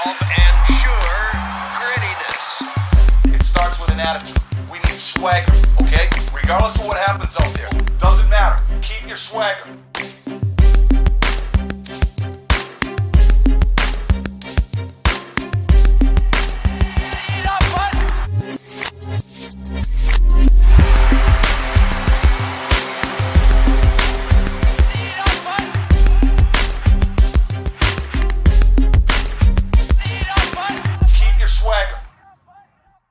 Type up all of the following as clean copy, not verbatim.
Evolve ensure grittiness. It starts with an attitude. We need swagger, okay? Regardless of what happens out there. Doesn't matter. Keep your swagger.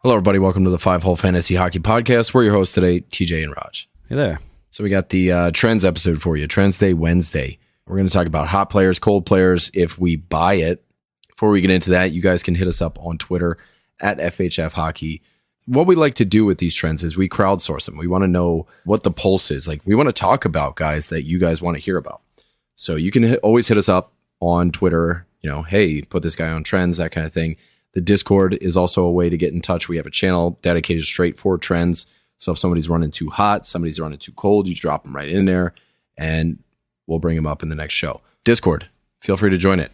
Hello, everybody. Welcome to the 5-Hole Fantasy Hockey Podcast. We're your hosts today, TJ and Raj. Hey there. So we got the Trends episode for you, TrendsDay Wednesday. We're going to talk about hot players, cold players, if we buy it. Before we get into that, you guys can hit us up on Twitter at FHF Hockey. What we like to do with these trends is we crowdsource them. We want to know what the pulse is. Like, we want to talk about guys that you guys want to hear about. So you can always hit us up on Twitter, hey, put this guy on trends, that kind of thing. The Discord is also a way to get in touch. We have a channel dedicated straight for trends. So if somebody's running too hot, somebody's running too cold, you drop them right in there and we'll bring them up in the next show. Discord, feel free to join it.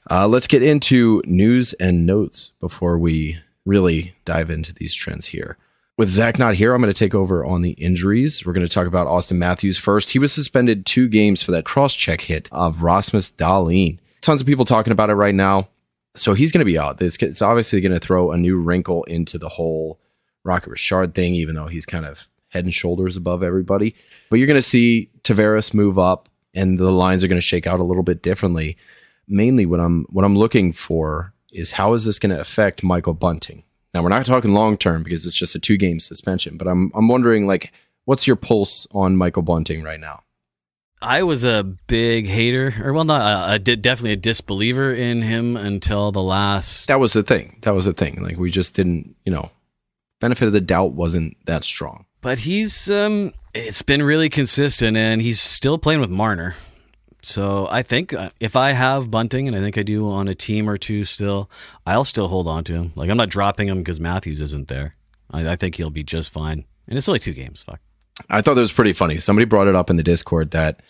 Let's get into news and notes before we really dive into these trends here. With Zach not here, I'm going to take over on the injuries. We're going to talk about Austin Matthews first. He was suspended 2 games for that cross-check hit of Rasmus Dahlin. Tons of people talking about it right now. So he's going to be out. It's obviously going to throw a new wrinkle into the whole Rocket Richard thing, even though he's kind of head and shoulders above everybody. But you're going to see Tavares move up, and the lines are going to shake out a little bit differently. Mainly, what I'm looking for is how is this going to affect Michael Bunting? Now, we're not talking long term because it's just a 2-game suspension. But I'm wondering, what's your pulse on Michael Bunting right now? I was a big hater, definitely a disbeliever in him until the last. That was the thing. Like, we just didn't, benefit of the doubt wasn't that strong. But he's, it's been really consistent, and he's still playing with Marner. So I think if I have Bunting, and I think I do on a team or two still, I'll still hold on to him. Like, I'm not dropping him because Matthews isn't there. I think he'll be just fine. And it's only 2 games. Fuck. I thought that was pretty funny. Somebody brought it up in the Discord that,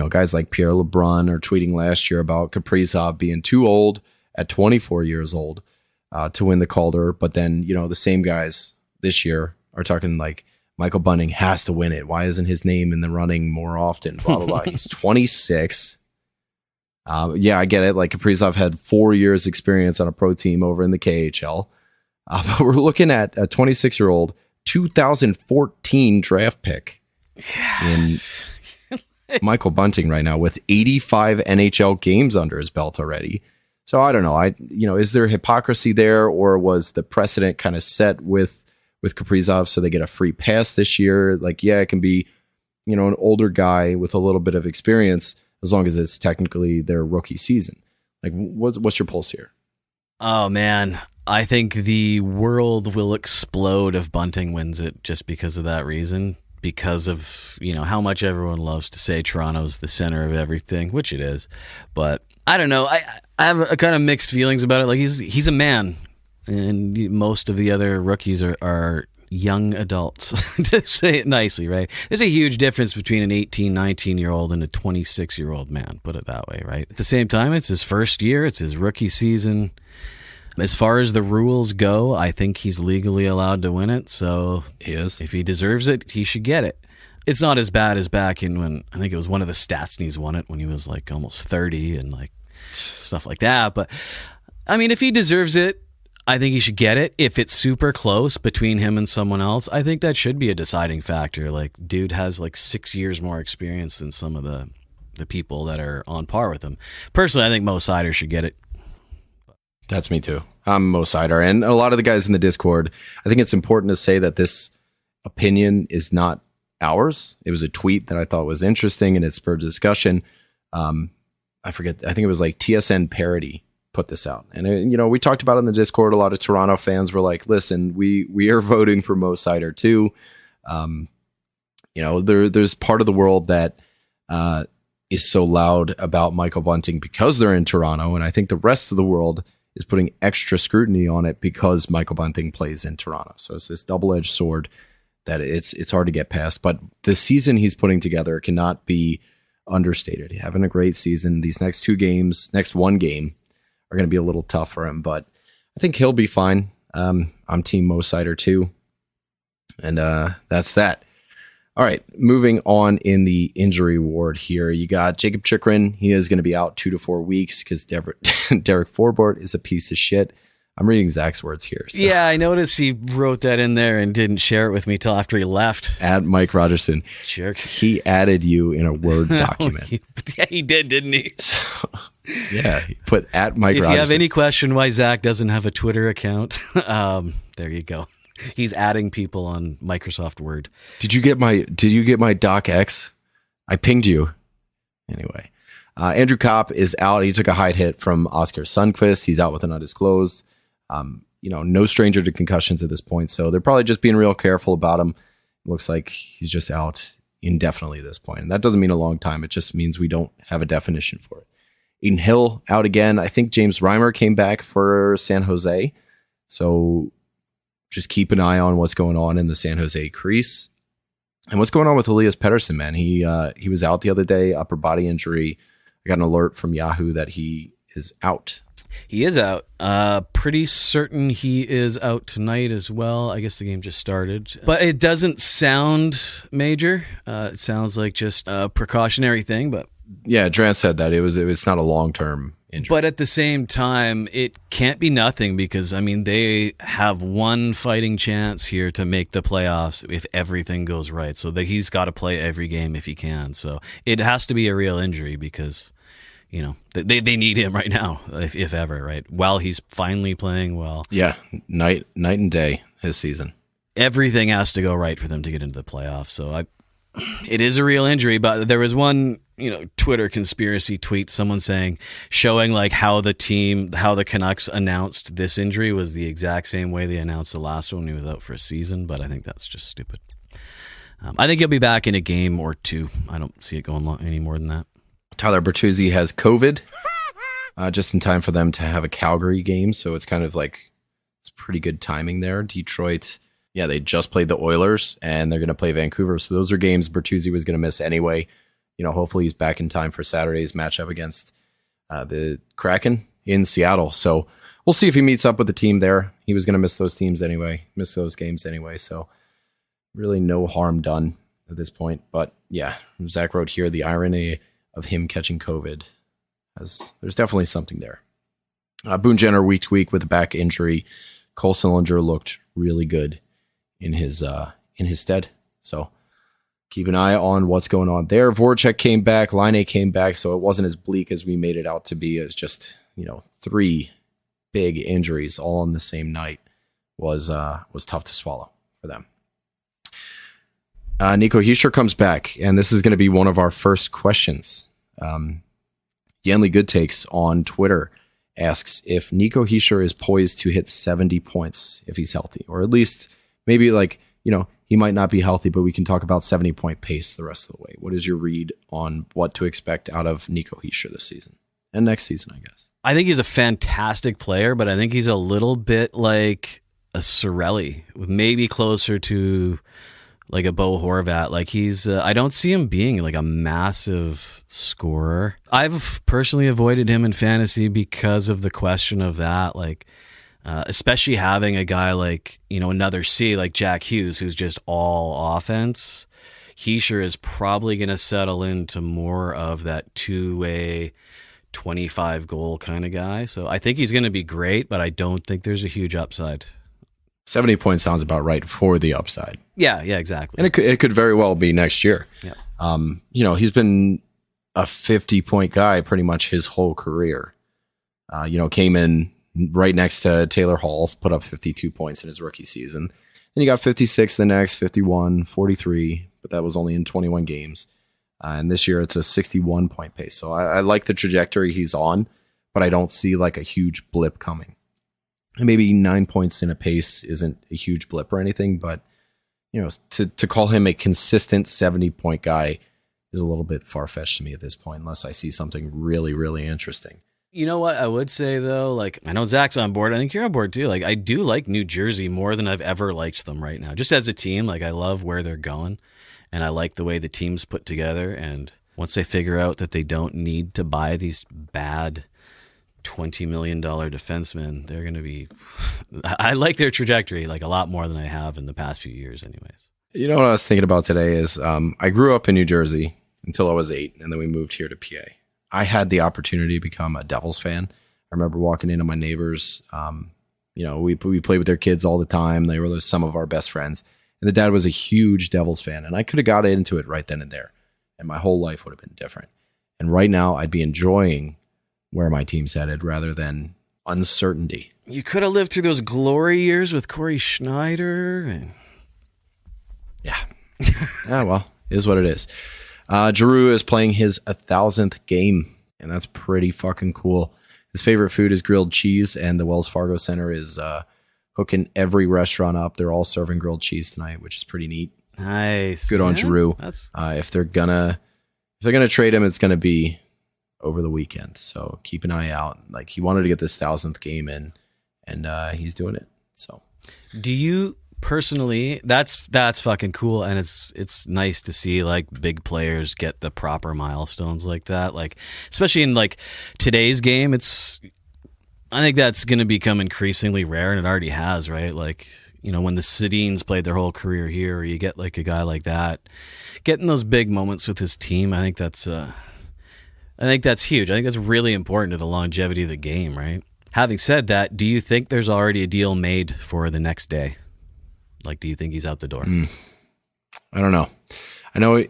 guys like Pierre LeBrun are tweeting last year about Kaprizov being too old at 24 years old to win the Calder. But then, the same guys this year are talking like Michael Bunting has to win it. Why isn't his name in the running more often? Blah, blah, blah. He's 26. Yeah, I get it. Like, Kaprizov had 4 years experience on a pro team over in the KHL. But we're looking at a 26-year-old 2014 draft pick in Michael Bunting right now with 85 NHL games under his belt already. So I don't know. Is there hypocrisy there, or was the precedent kind of set with Kaprizov so they get a free pass this year? Like, yeah, it can be, an older guy with a little bit of experience as long as it's technically their rookie season. Like, what's your pulse here? Oh, man. I think the world will explode if Bunting wins it just because of that reason. Because of, how much everyone loves to say Toronto's the center of everything, which it is. But I don't know. I have a kind of mixed feelings about it. Like, he's a man, and most of the other rookies are young adults, to say it nicely, right? There's a huge difference between an 18, 19-year-old and a 26-year-old man, put it that way, right? At the same time, it's his first year. It's his rookie season. As far as the rules go, I think he's legally allowed to win it. So he is. If he deserves it, he should get it. It's not as bad as back in when, I think it was one of the Stastnys won it when he was like almost 30 and like stuff like that. But I mean, if he deserves it, I think he should get it. If it's super close between him and someone else, I think that should be a deciding factor. Like, dude has like 6 years more experience than some of the people that are on par with him. Personally, I think Mo Seider should get it. That's me too. I'm Mo Seider. And a lot of the guys in the Discord, I think it's important to say that this opinion is not ours. It was a tweet that I thought was interesting and it spurred discussion. I think it was like TSN Parody put this out. And, we talked about it in the Discord. A lot of Toronto fans were like, listen, we are voting for Mo Seider too. There's part of the world that is so loud about Michael Bunting because they're in Toronto. And I think the rest of the world is putting extra scrutiny on it because Michael Bunting plays in Toronto. So it's this double-edged sword that it's hard to get past. But the season he's putting together cannot be understated. Having a great season. These next 2 games, next 1 game, are going to be a little tough for him, but I think he'll be fine. I'm team Mo Sider too. And that's that. All right, moving on in the injury ward here. You got Jacob Chikrin. He is going to be out 2 to 4 weeks because Derek Forbort is a piece of shit. I'm reading Zach's words here. So. Yeah, I noticed he wrote that in there and didn't share it with me till after he left. At Mike Rogerson. Jerk. He added you in a Word document. Yeah, he did, didn't he? So, yeah, he put at Mike Rogerson. If you have any question why Zach doesn't have a Twitter account, there you go. He's adding people on Microsoft Word. Did you get my DocX? I pinged you. Anyway, Andrew Kopp is out. He took a hide hit from Oscar Sundqvist. He's out with an undisclosed. No stranger to concussions at this point, so they're probably just being real careful about him. It looks like he's just out indefinitely at this point, and that doesn't mean a long time. It just means we don't have a definition for it. Aiden Hill out again. I think James Reimer came back for San Jose, so just keep an eye on what's going on in the San Jose crease. And what's going on with Elias Pettersson, man? He was out the other day, upper body injury. I got an alert from Yahoo that he is out. He is out. Pretty certain he is out tonight as well. I guess the game just started. But it doesn't sound major. It sounds like just a precautionary thing. But yeah, Drance said that it was not a long-term injury. But at the same time, it can't be nothing because, I mean, they have one fighting chance here to make the playoffs if everything goes right. So that he's got to play every game if he can. So it has to be a real injury because, they need him right now, if ever, right? While he's finally playing well. Yeah, night and day his season. Everything has to go right for them to get into the playoffs. So it is a real injury, but there was one, Twitter conspiracy tweet, someone showing like how the Canucks announced this injury was the exact same way they announced the last one. He was out for a season, but I think that's just stupid. I think he'll be back in a game or two. I don't see it going any more than that. Tyler Bertuzzi has COVID just in time for them to have a Calgary game. So it's kind of like, it's pretty good timing there. Detroit, yeah, they just played the Oilers and they're going to play Vancouver. So those are games Bertuzzi was going to miss anyway. Hopefully he's back in time for Saturday's matchup against the Kraken in Seattle. So we'll see if he meets up with the team there. He was going to miss those games anyway. So really no harm done at this point. But yeah, Zach wrote here the irony of him catching COVID. There's definitely something there. Boone Jenner week to week with a back injury. Cole Sillinger looked really good in his stead. So keep an eye on what's going on there. Voracek came back. Laine came back, so it wasn't as bleak as we made it out to be. It was just 3 big injuries all on the same night was tough to swallow for them. Nico Hischier comes back, and this is going to be one of our first questions. Yanley Good Takes on Twitter asks if Nico Hischier is poised to hit 70 points if he's healthy, or at least maybe he might not be healthy, but we can talk about 70-point pace the rest of the way. What is your read on what to expect out of Nico Hischier this season and next season, I guess? I think he's a fantastic player, but I think he's a little bit like a Cirelli, with maybe closer to like a Bo Horvat. Like I don't see him being like a massive scorer. I've personally avoided him in fantasy because of the question of that, especially having a guy like, another C like Jack Hughes, who's just all offense. Hischier is probably going to settle into more of that two-way 25 goal kind of guy. So I think he's going to be great, but I don't think there's a huge upside. 70 points sounds about right for the upside. Yeah, exactly. And it could very well be next year. Yeah. He's been a 50-point guy pretty much his whole career. Came in right next to Taylor Hall, put up 52 points in his rookie season. And he got 56 the next, 51, 43, but that was only in 21 games. And this year it's a 61-point pace. So I like the trajectory he's on, but I don't see like a huge blip coming. And maybe 9 points in a pace isn't a huge blip or anything, but to call him a consistent 70-point guy is a little bit far-fetched to me at this point, unless I see something really, really interesting. You know what I would say, though? I know Zach's on board. I think you're on board, too. I do like New Jersey more than I've ever liked them right now. Just as a team, I love where they're going, and I like the way the team's put together. And once they figure out that they don't need to buy these bad $20 million defenseman, they're going to be, I like their trajectory like a lot more than I have in the past few years anyways. You know what I was thinking about today is I grew up in New Jersey until I was 8, and then we moved here to PA. I had the opportunity to become a Devils fan. I remember walking into my neighbors. We played with their kids all the time. They were some of our best friends. And the dad was a huge Devils fan, and I could have got into it right then and there, and my whole life would have been different. And right now, I'd be enjoying where my team's headed rather than uncertainty. You could have lived through those glory years with Corey Schneider. Yeah. Yeah, well, it is what it is. Giroux is playing his 1,000th game, and that's pretty fucking cool. His favorite food is grilled cheese, and the Wells Fargo Center is hooking every restaurant up. They're all serving grilled cheese tonight, which is pretty neat. Nice. Good on Giroux. If they're gonna trade him, it's gonna be over the weekend. So keep an eye out. Like, he wanted to get this 1,000th game in, and he's doing it. So, do you personally? That's fucking cool, and it's nice to see like big players get the proper milestones like that. Like, especially in like today's game, I think that's going to become increasingly rare, and it already has, right? Like, when the Sedins played their whole career here, or you get like a guy like that getting those big moments with his team. I think that's huge. I think that's really important to the longevity of the game, right? Having said that, do you think there's already a deal made for the next day? Like, do you think he's out the door? I don't know. I know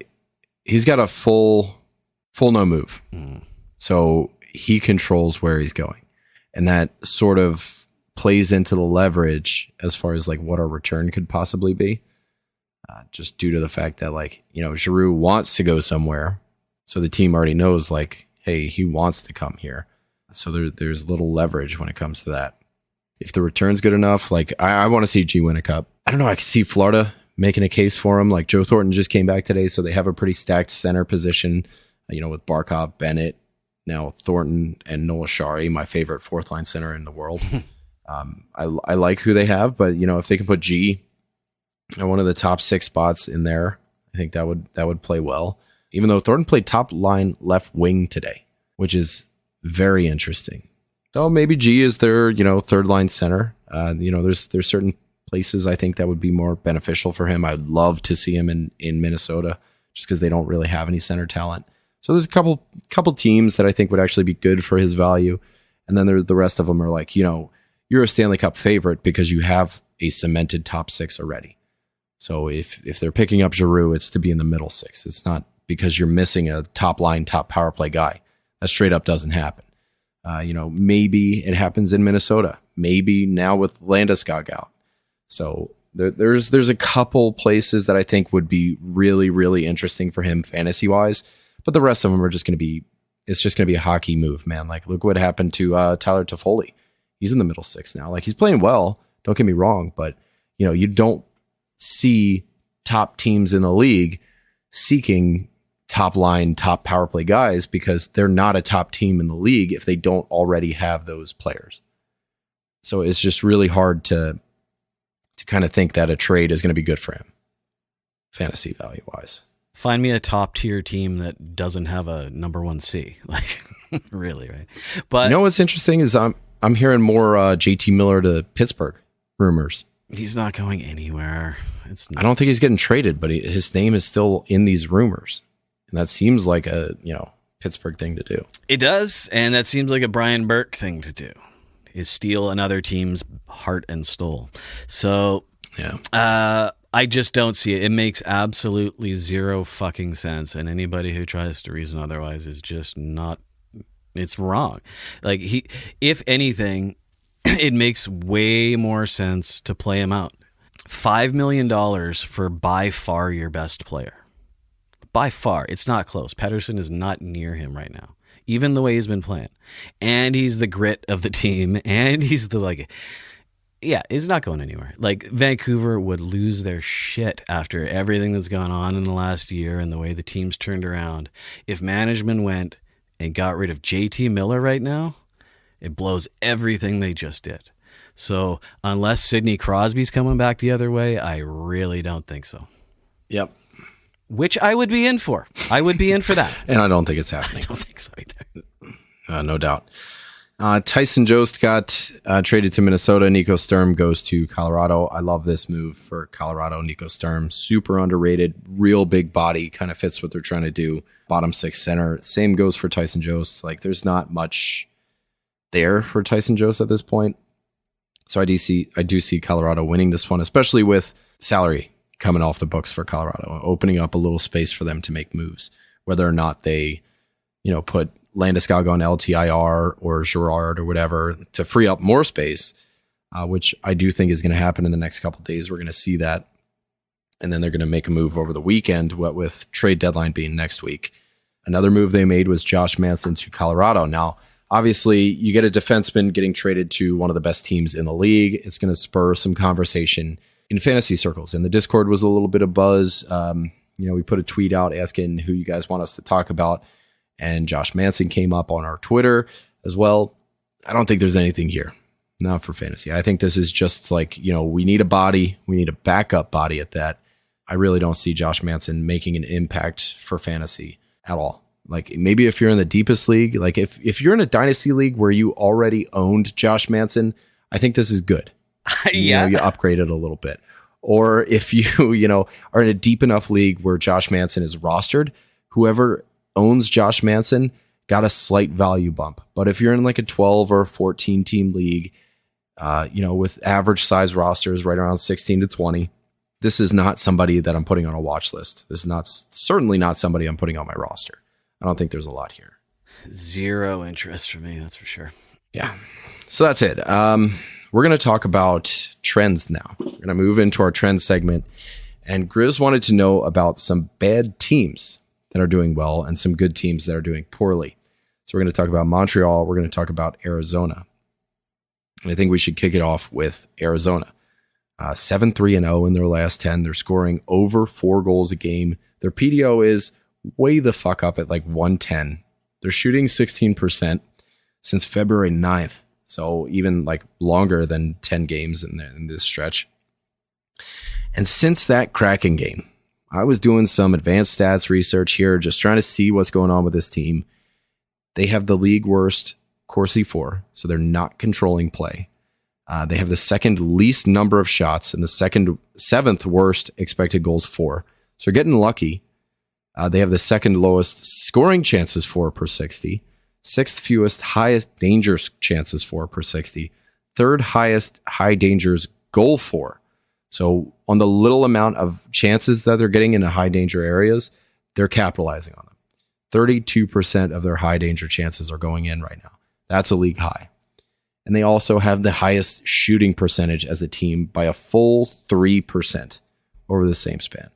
he's got a full no move. So he controls where he's going. And that sort of plays into the leverage as far as like what our return could possibly be. Just due to the fact that like, Giroux wants to go somewhere. So the team already knows like, hey, he wants to come here. So there's little leverage when it comes to that. If the return's good enough, like I want to see G win a cup. I don't know. I can see Florida making a case for him. Like Joe Thornton just came back today, so they have a pretty stacked center position. With Barkov, Bennett, now Thornton, and Noah Shari, my favorite fourth line center in the world. I like who they have, but if they can put G in one of the top 6 spots in there, I think that would play well. Even though Thornton played top line left wing today, which is very interesting. So maybe G is their, third line center. There's certain places I think that would be more beneficial for him. I'd love to see him in Minnesota just because they don't really have any center talent. So there's a couple teams that I think would actually be good for his value. And then the rest of them are like, you're a Stanley Cup favorite because you have a cemented top 6 already. So if they're picking up Giroux, it's to be in the middle 6. It's not because you're missing a top line, top power play guy. That straight up doesn't happen. Maybe it happens in Minnesota. Maybe now with Landeskog out. So there's a couple places that I think would be really, really interesting for him fantasy wise. But the rest of them are just going to be, it's just going to be a hockey move, man. Like, look what happened to Tyler Toffoli. He's in the middle 6 now. Like, he's playing well. Don't get me wrong. But, you don't see top teams in the league seeking top line, top power play guys because they're not a top team in the league if they don't already have those players. So it's just really hard to kind of think that a trade is going to be good for him, fantasy value wise. Find me a top tier team that doesn't have a number 1C. Like, really, right? But what's interesting is I'm hearing more JT Miller to Pittsburgh rumors. He's not going anywhere. I don't think he's getting traded, but his name is still in these rumors. And that seems like a, Pittsburgh thing to do. It does, and that seems like a Brian Burke thing to do, is steal another team's heart and soul. So, yeah. I just don't see it. It makes absolutely zero fucking sense, and anybody who tries to reason otherwise is just not, it's wrong. Like, if anything, it makes way more sense to play him out. $5 million for by far your best player. By far, it's not close. Pettersson is not near him right now, even the way he's been playing. And he's the grit of the team, and he's he's not going anywhere. Like, Vancouver would lose their shit after everything that's gone on in the last year and the way the team's turned around. If management went and got rid of JT Miller right now, it blows everything they just did. So unless Sidney Crosby's coming back the other way, I really don't think so. Yep. Which I would be in for. I would be in for that. And I don't think it's happening. I don't think so either. No doubt. Tyson Jost got traded to Minnesota. Nico Sturm goes to Colorado. I love this move for Colorado. Nico Sturm, super underrated, real big body, kind of fits what they're trying to do. Bottom six center. Same goes for Tyson Jost. Like, there's not much there for Tyson Jost at this point. So I do see Colorado winning this one, especially with salary coming off the books for Colorado, opening up a little space for them to make moves, whether or not they, put Landeskog on LTIR or Girard or whatever to free up more space, which I do think is going to happen in the next couple of days. We're going to see that. And then they're going to make a move over the weekend, what with trade deadline being next week. Another move they made was Josh Manson to Colorado. Now, obviously, you get a defenseman getting traded to one of the best teams in the league. It's going to spur some conversation in fantasy circles. And the Discord was a little bit of buzz. We put a tweet out asking who you guys want us to talk about. And Josh Manson came up on our Twitter as well. I don't think there's anything here. Not for fantasy. I think this is just like, we need a body. We need a backup body at that. I really don't see Josh Manson making an impact for fantasy at all. Like, maybe if you're in the deepest league, like if you're in a dynasty league where you already owned Josh Manson, I think this is good. Yeah. You upgrade it a little bit. Or if you, are in a deep enough league where Josh Manson is rostered, whoever owns Josh Manson got a slight value bump. But if you're in like a 12 or 14 team league, with average size rosters right around 16 to 20, this is not somebody that I'm putting on a watch list. This is certainly not somebody I'm putting on my roster. I don't think there's a lot here. Zero interest for me, that's for sure. Yeah. So that's it. We're going to talk about trends now. We're going to move into our trends segment. And Grizz wanted to know about some bad teams that are doing well and some good teams that are doing poorly. So we're going to talk about Montreal. We're going to talk about Arizona. And I think we should kick it off with Arizona. 7-3-0 in their last 10. They're scoring over 4 goals a game. Their PDO is way the fuck up at like 110. They're shooting 16% since February 9th. So even like longer than 10 games in this stretch. And since that Kraken game, I was doing some advanced stats research here, just trying to see what's going on with this team. They have the league worst Corsi for, so they're not controlling play. They have the second least number of shots and the seventh worst expected goals for. So they're getting lucky. They have the second lowest scoring chances for per 60, sixth fewest highest dangers chances for per 60, third highest high dangers goal for. So on the little amount of chances that they're getting in the high danger areas, they're capitalizing on them. 32% of their high danger chances are going in right now. That's a league high. And they also have the highest shooting percentage as a team by a full 3% over the same span.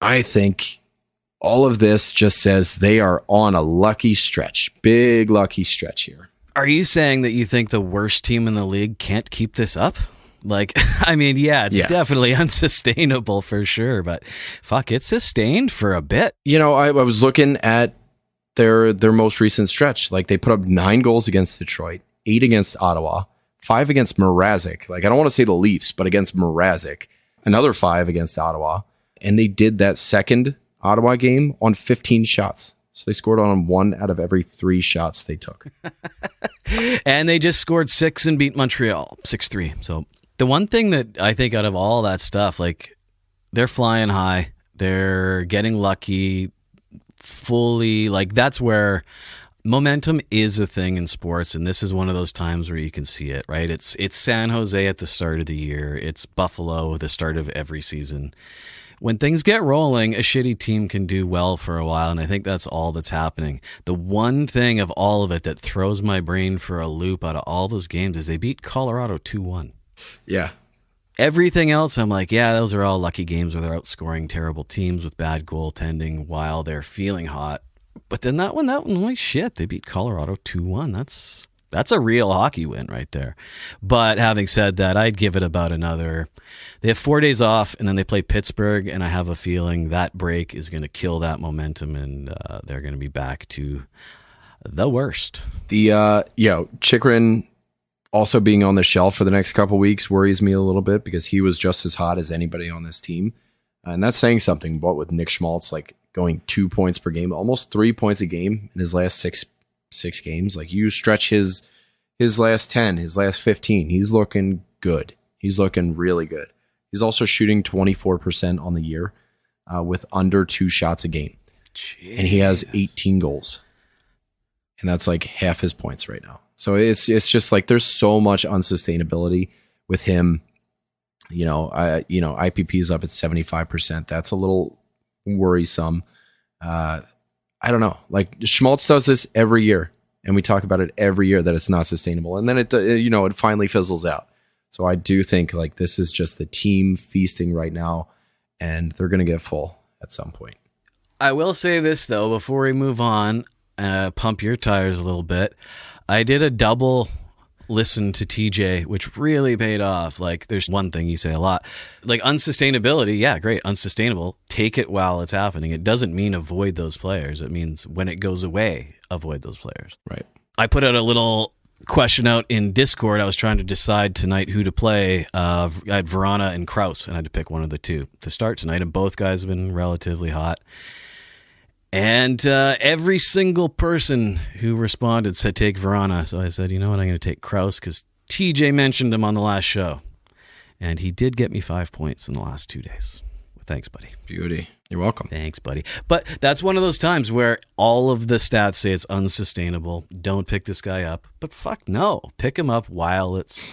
I think all of this just says they are on a lucky stretch, big lucky stretch here. Are you saying that you think the worst team in the league can't keep this up? Like, I mean, it's definitely unsustainable for sure, but fuck, it's sustained for a bit. I was looking at their most recent stretch. Like, they put up 9 goals against Detroit, 8 against Ottawa, 5 against Mrazek. Like, I don't want to say the Leafs, but against Mrazek, another 5 against Ottawa. And they did that second Ottawa game on 15 shots. So they scored on 1 out of every 3 shots they took. And they just scored 6 and beat Montreal 6-3. So the one thing that I think out of all that stuff, like, they're flying high, they're getting lucky fully. Like, that's where momentum is a thing in sports, and this is one of those times where you can see it, right? It's San Jose at the start of the year. It's Buffalo at the start of every season. When things get rolling, a shitty team can do well for a while, and I think that's all that's happening. The one thing of all of it that throws my brain for a loop out of all those games is they beat Colorado 2-1. Yeah. Everything else, I'm like, yeah, those are all lucky games where they're outscoring terrible teams with bad goaltending while they're feeling hot. But then that one, holy shit, they beat Colorado 2-1. That's a real hockey win right there. But having said that, I'd give it about another. They have 4 days off, and then they play Pittsburgh, and I have a feeling that break is going to kill that momentum, and they're going to be back to the worst. The Chychrun also being on the shelf for the next couple weeks worries me a little bit because he was just as hot as anybody on this team. And that's saying something. But with Nick Schmaltz, like, going 2 points per game, almost 3 points a game in his last six games. Like, you stretch his his last 10, his last 15, he's looking good. He's looking really good. He's also shooting 24% on the year with under 2 shots a game. Jeez. And he has 18 goals. And that's like half his points right now. So it's just like there's so much unsustainability with him. IPP is up at 75%. That's a little worrisome. I don't know. Like Schmaltz does this every year, and we talk about it every year that it's not sustainable, and then it finally fizzles out. So I do think like this is just the team feasting right now, and they're going to get full at some point. I will say this though before we move on, pump your tires a little bit. I did a double listen to TJ, which really paid off. Like, there's one thing you say a lot, like unsustainability. Yeah, great, unsustainable. Take it while it's happening. It doesn't mean avoid those players. It means when it goes away, avoid those players. Right. I put out a little question out in Discord. I was trying to decide tonight who to play. I had Verona and Kraus, and I had to pick one of the two to start tonight, and both guys have been relatively hot. And every single person who responded said take Verona. So I said, you know what, I'm going to take Kraus because TJ mentioned him on the last show. And he did get me 5 points in the last 2 days. Thanks, buddy. Beauty. You're welcome. Thanks, buddy. But that's one of those times where all of the stats say it's unsustainable. Don't pick this guy up. But fuck no. Pick him up while it's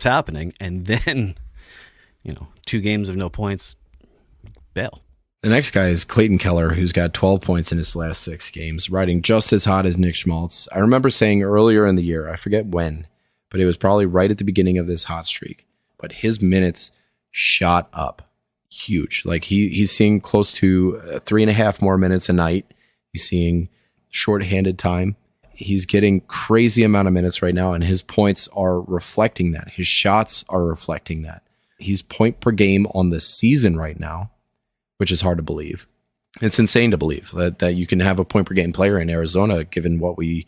happening. And then, 2 games of no points, bail. The next guy is Clayton Keller, who's got 12 points in his last 6 games, riding just as hot as Nick Schmaltz. I remember saying earlier in the year, I forget when, but it was probably right at the beginning of this hot streak. But his minutes shot up huge. Like he's seeing close to 3.5 more minutes a night. He's seeing shorthanded time. He's getting crazy amount of minutes right now, and his points are reflecting that. His shots are reflecting that. He's point per game on the season right now, which is hard to believe. It's insane to believe that you can have a point per game player in Arizona, given what we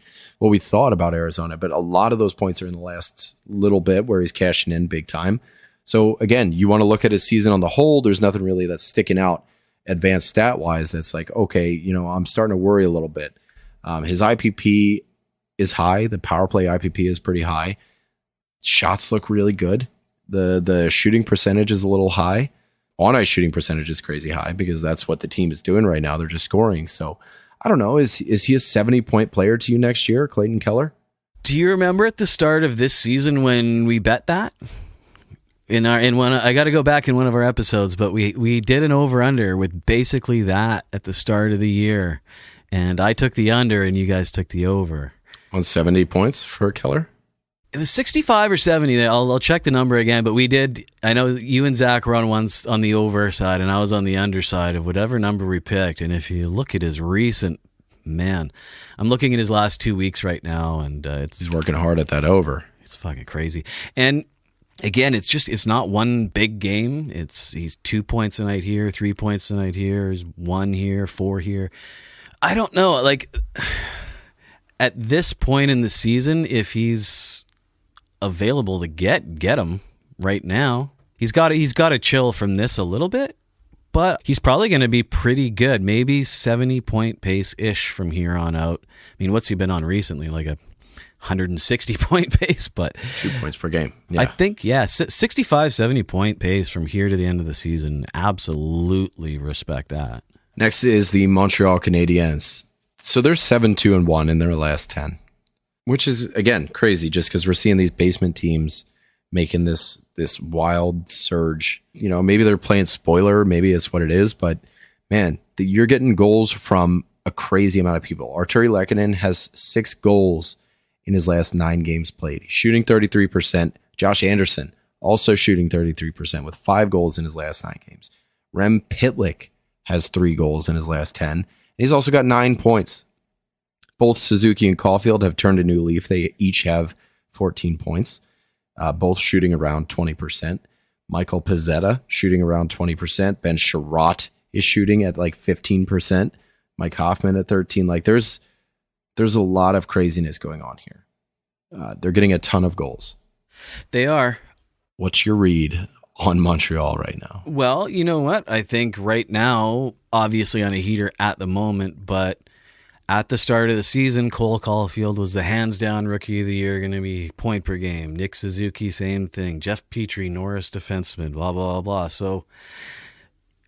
thought about Arizona. But a lot of those points are in the last little bit where he's cashing in big time. So again, you want to look at his season on the whole. There's nothing really that's sticking out advanced stat wise. That's like, okay, I'm starting to worry a little bit. His IPP is high. The power play IPP is pretty high. Shots look really good. The shooting percentage is a little high. On-ice shooting percentage is crazy high because that's what the team is doing right now. They're just scoring. So I don't know. Is he a 70-point player to you next year, Clayton Keller? Do you remember at the start of this season when we bet that? I got to go back in one of our episodes, but we did an over-under with basically that at the start of the year. And I took the under and you guys took the over. On 70 points for Keller? It was 65 or 70. I'll check the number again, but we did. I know you and Zach were on once on the over side, and I was on the under side of whatever number we picked. And if you look at his recent, I'm looking at his last 2 weeks right now, and he's working hard at that over. It's fucking crazy. And again, it's not one big game. He's 2 points a night here, 3 points a night here, he's 1 here, 4 here. I don't know. Like at this point in the season, if he's available to get him right now, he's got to chill from this a little bit, but he's probably going to be pretty good. Maybe 70-point pace ish from here on out. I mean, what's he been on recently? Like a 160-point pace, but 2 points per game. Yeah. I think 65, 70-point pace from here to the end of the season. Absolutely respect that. Next is the Montreal Canadiens. So they're 7-2-1 in their last 10. Which is, again, crazy just because we're seeing these basement teams making this wild surge. Maybe they're playing spoiler. Maybe it's what it is. But, man, you're getting goals from a crazy amount of people. Arturi Lehkonen has 6 goals in his last 9 games played. He's shooting 33%. Josh Anderson also shooting 33% with 5 goals in his last 9 games. Rem Pitlick has 3 goals in his last 10. And he's also got 9 points. Both Suzuki and Caulfield have turned a new leaf. They each have 14 points, both shooting around 20%. Michael Pezzetta shooting around 20%. Ben Sherratt is shooting at like 15%. Mike Hoffman at 13%. Like there's a lot of craziness going on here. They're getting a ton of goals. They are. What's your read on Montreal right now? Well, you know what? I think right now, obviously on a heater at the moment, but At the start of the season, Cole Caulfield was the hands-down rookie of the year, going to be point per game. Nick Suzuki, same thing. Jeff Petrie, Norris defenseman, blah, blah, blah, blah. So,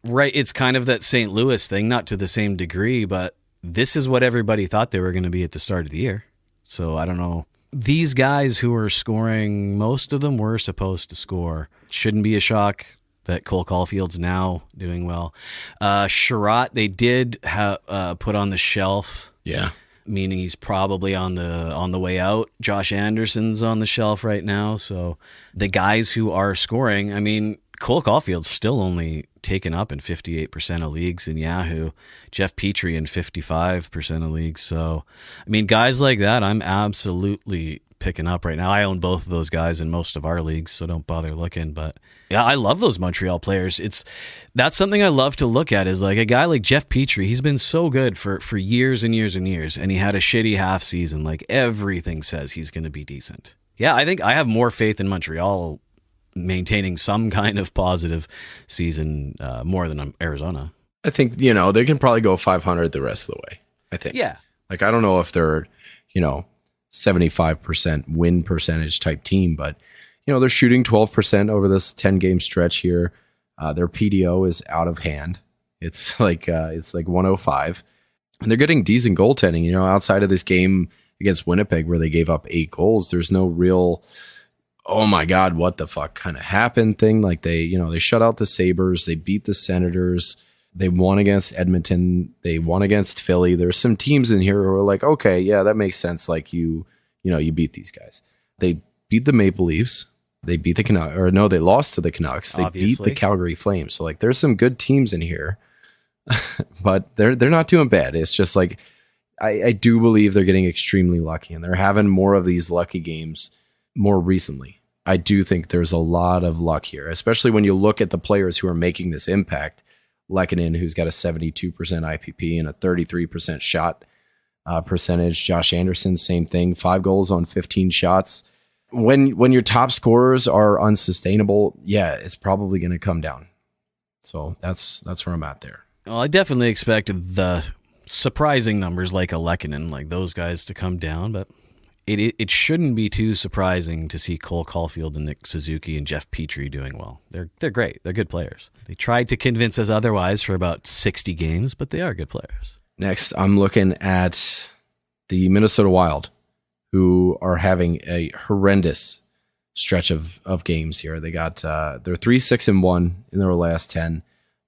right, it's kind of that St. Louis thing, not to the same degree, but this is what everybody thought they were going to be at the start of the year. So, I don't know. These guys who are scoring, most of them were supposed to score. Shouldn't be a shock that Cole Caulfield's now doing well. Sherratt, they did put on the shelf. Yeah. Meaning he's probably on the way out. Josh Anderson's on the shelf right now. So the guys who are scoring, I mean, Cole Caulfield's still only taken up in 58% of leagues in Yahoo. Jeff Petrie in 55% of leagues. So, I mean, guys like that, I'm absolutely picking up right now. I own both of those guys in most of our leagues, so don't bother looking. But yeah, I love those Montreal players. That's something I love to look at, is like a guy like Jeff Petrie. He's been so good for years and years and years, and he had a shitty half season. Like, everything says he's going to be decent. Yeah, I think I have more faith in Montreal maintaining some kind of positive season more than Arizona. I think, they can probably go 500 the rest of the way, I think. Yeah. Like, I don't know if they're, 75% win percentage type team, but they're shooting 12% over this 10-game stretch here. Their PDO is out of hand. It's like 105, and they're getting decent goaltending. Outside of this game against Winnipeg where they gave up 8 goals, there's no real, oh my God, what the fuck kind of happened thing. Like they shut out the Sabres, they beat the Senators, they won against Edmonton, they won against Philly. There's some teams in here who are like, okay, yeah, that makes sense. Like you beat these guys. They beat the Maple Leafs. They beat the Canucks, or no, they lost to the Canucks. They beat the Calgary Flames. So like, there's some good teams in here, but they're not doing bad. It's just like, I do believe they're getting extremely lucky, and they're having more of these lucky games more recently. I do think there's a lot of luck here, especially when you look at the players who are making this impact. Lehkonen, who's got a 72% IPP and a 33% shot percentage. Josh Anderson, same thing, 5 goals on 15 shots. When your top scorers are unsustainable, yeah, it's probably going to come down. So that's where I'm at there. Well, I definitely expected the surprising numbers like a Lehkonen, like those guys, to come down, but it shouldn't be too surprising to see Cole Caulfield and Nick Suzuki and Jeff Petrie doing well. They're great. They're good players. They tried to convince us otherwise for about 60 games, but they are good players. Next, I'm looking at the Minnesota Wild, who are having a horrendous stretch of games here. They got they're 3-6-1 in their last 10,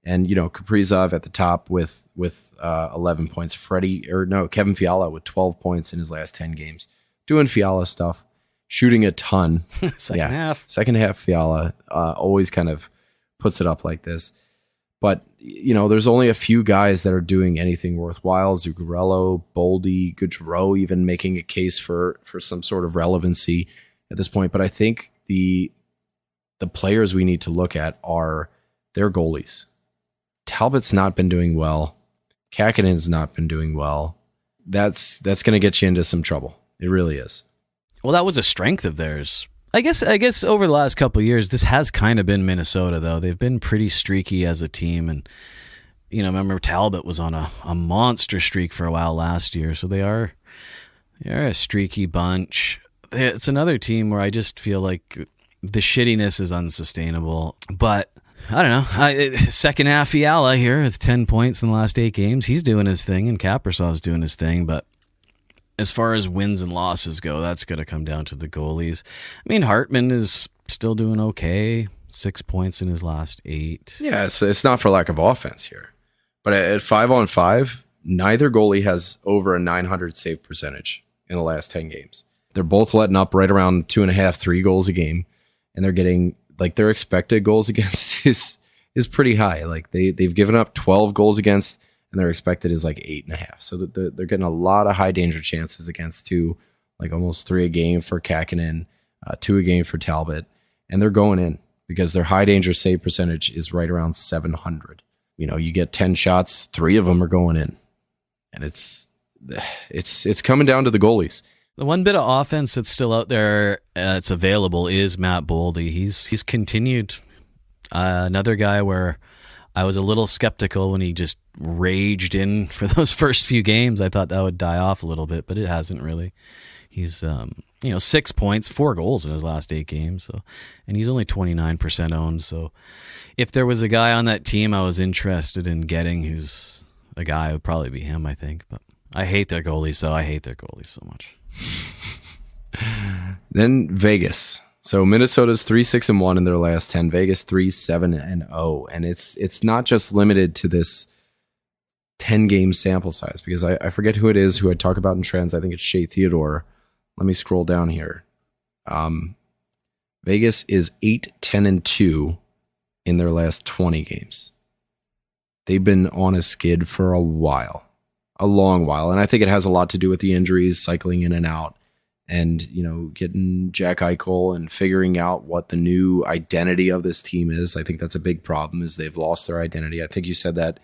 and Kaprizov at the top with 11 points. Kevin Fiala with 12 points in his last 10 games. Doing Fiala stuff, shooting a ton. Second half Fiala always kind of puts it up like this. But, there's only a few guys that are doing anything worthwhile. Zuccarello, Boldy, Gaudreau even making a case for some sort of relevancy at this point. But I think the players we need to look at are their goalies. Talbot's not been doing well. Kakanen's not been doing well. That's going to get you into some trouble. It really is. Well, that was a strength of theirs. I guess over the last couple of years, this has kind of been Minnesota, though. They've been pretty streaky as a team. And, remember Talbot was on a monster streak for a while last year. So they're a streaky bunch. It's another team where I just feel like the shittiness is unsustainable. But I don't know. Second half Fiala here with 10 points in the last 8 games. He's doing his thing, and Kaprizov's doing his thing. But as far as wins and losses go, that's going to come down to the goalies. I mean, Hartman is still doing okay. 6 points in his last 8. Yeah, it's not for lack of offense here. But at 5-on-5, neither goalie has over a 900 save percentage in the last 10 games. They're both letting up right around 2.5, 3 goals a game. And they're getting, like, their expected goals against is pretty high. Like, they've given up 12 goals against, and their expected is like 8.5. So they're getting a lot of high danger chances against 2, like almost 3 a game for Kakanен, 2 a game for Talbot. And they're going in because their high danger save percentage is right around 700. You get 10 shots, 3 of them are going in. And it's coming down to the goalies. The one bit of offense that's still out there that's available is Matt Boldy. He's continued. Another guy where I was a little skeptical when he just raged in for those first few games. I thought that would die off a little bit, but it hasn't really. He's 6 points, 4 goals in his last 8 games. So, and he's only 29% owned. So if there was a guy on that team I was interested in getting who's a guy, it would probably be him, I think. But I hate their goalies, so I hate their goalies so much. Then Vegas. So Minnesota's 3-6-1 in their last 10. Vegas 3-7-0, and it's not just limited to this 10-game sample size, because I forget who it is who I talk about in Trends. I think it's Shea Theodore. Let me scroll down here. Vegas is 8-10-2 in their last 20 games. They've been on a skid for a while, a long while, and I think it has a lot to do with the injuries, cycling in and out. And, getting Jack Eichel and figuring out what the new identity of this team is. I think that's a big problem, is they've lost their identity. I think you said that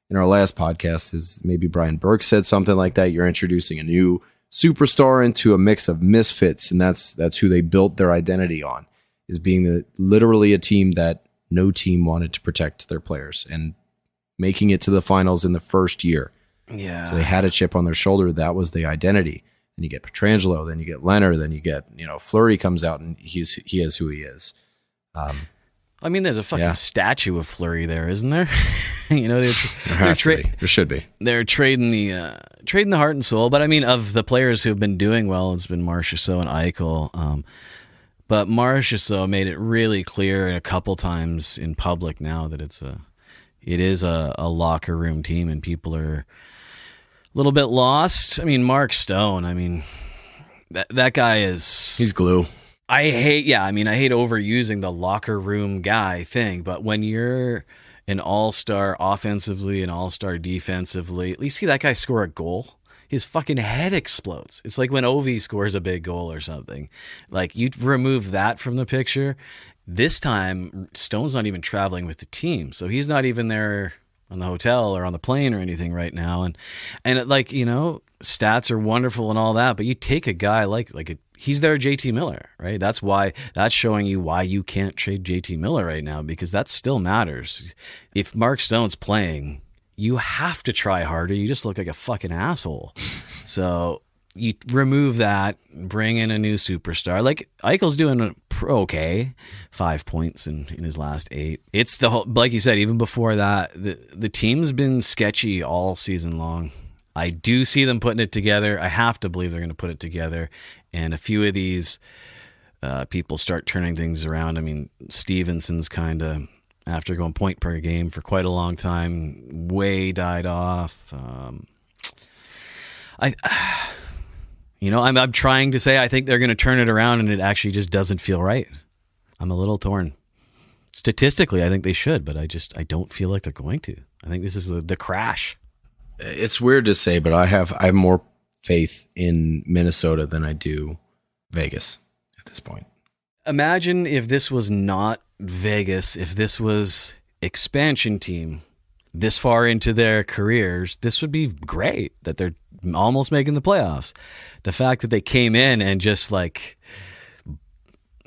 in our last podcast, is maybe Brian Burke said something like that. You're introducing a new superstar into a mix of misfits, and that's who they built their identity on, is being literally a team that no team wanted to protect their players and making it to the finals in the first year. Yeah. So they had a chip on their shoulder. That was the identity. Then you get Pietrangelo, then you get Leonard, then you get, Fleury comes out and he is who he is. There's a fucking statue of Fleury there, isn't there? There should be. They're trading the heart and soul. But of the players who've been doing well, it's been Marchessault and Eichel. But Marchessault made it really clear a couple times in public now that it is a locker room team, and people are little bit lost. Mark Stone, that guy he's glue. I hate overusing the locker room guy thing, but when you're an all-star offensively and all-star defensively, at least see that guy score a goal. His fucking head explodes. It's like when Ovi scores a big goal or something. Like, you remove that from the picture. This time, Stone's not even traveling with the team, so he's not even there on the hotel or on the plane or anything right now. And stats are wonderful and all that, but you take a guy he's their JT Miller, right? That's showing you why you can't trade JT Miller right now, because that still matters. If Mark Stone's playing, you have to try harder. You just look like a fucking asshole. So you remove that, bring in a new superstar. Like, Eichel's doing okay, 5 points in his last 8. It's the whole, like you said, even before that, the team's been sketchy all season long. I do see them putting it together. I have to believe they're going to put it together. And a few of these people start turning things around. Stevenson's kind of, after going point per game for quite a long time, way died off. I'm trying to say I think they're going to turn it around, and it actually just doesn't feel right. I'm a little torn. Statistically, I think they should, but I don't feel like they're going to. I think this is the crash. It's weird to say, but I have more faith in Minnesota than I do Vegas at this point. Imagine if this was not Vegas, if this was expansion team this far into their careers. This would be great that they're almost making the playoffs. The fact that they came in and just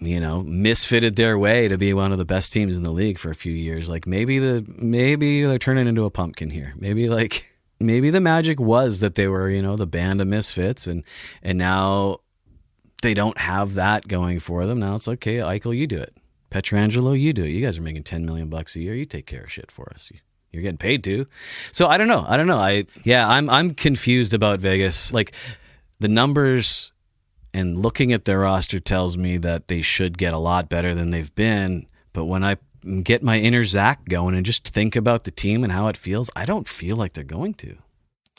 misfitted their way to be one of the best teams in the league for a few years. Maybe they're turning into a pumpkin here. Maybe the magic was that they were, the band of misfits, and now they don't have that going for them. Now it's okay, Eichel, you do it. Pietrangelo, you do it. You guys are making $10 million a year. You take care of shit for us. You're getting paid to. So I don't know. I'm confused about Vegas. The numbers and looking at their roster tells me that they should get a lot better than they've been. But when I get my inner Zach going and just think about the team and how it feels, I don't feel like they're going to.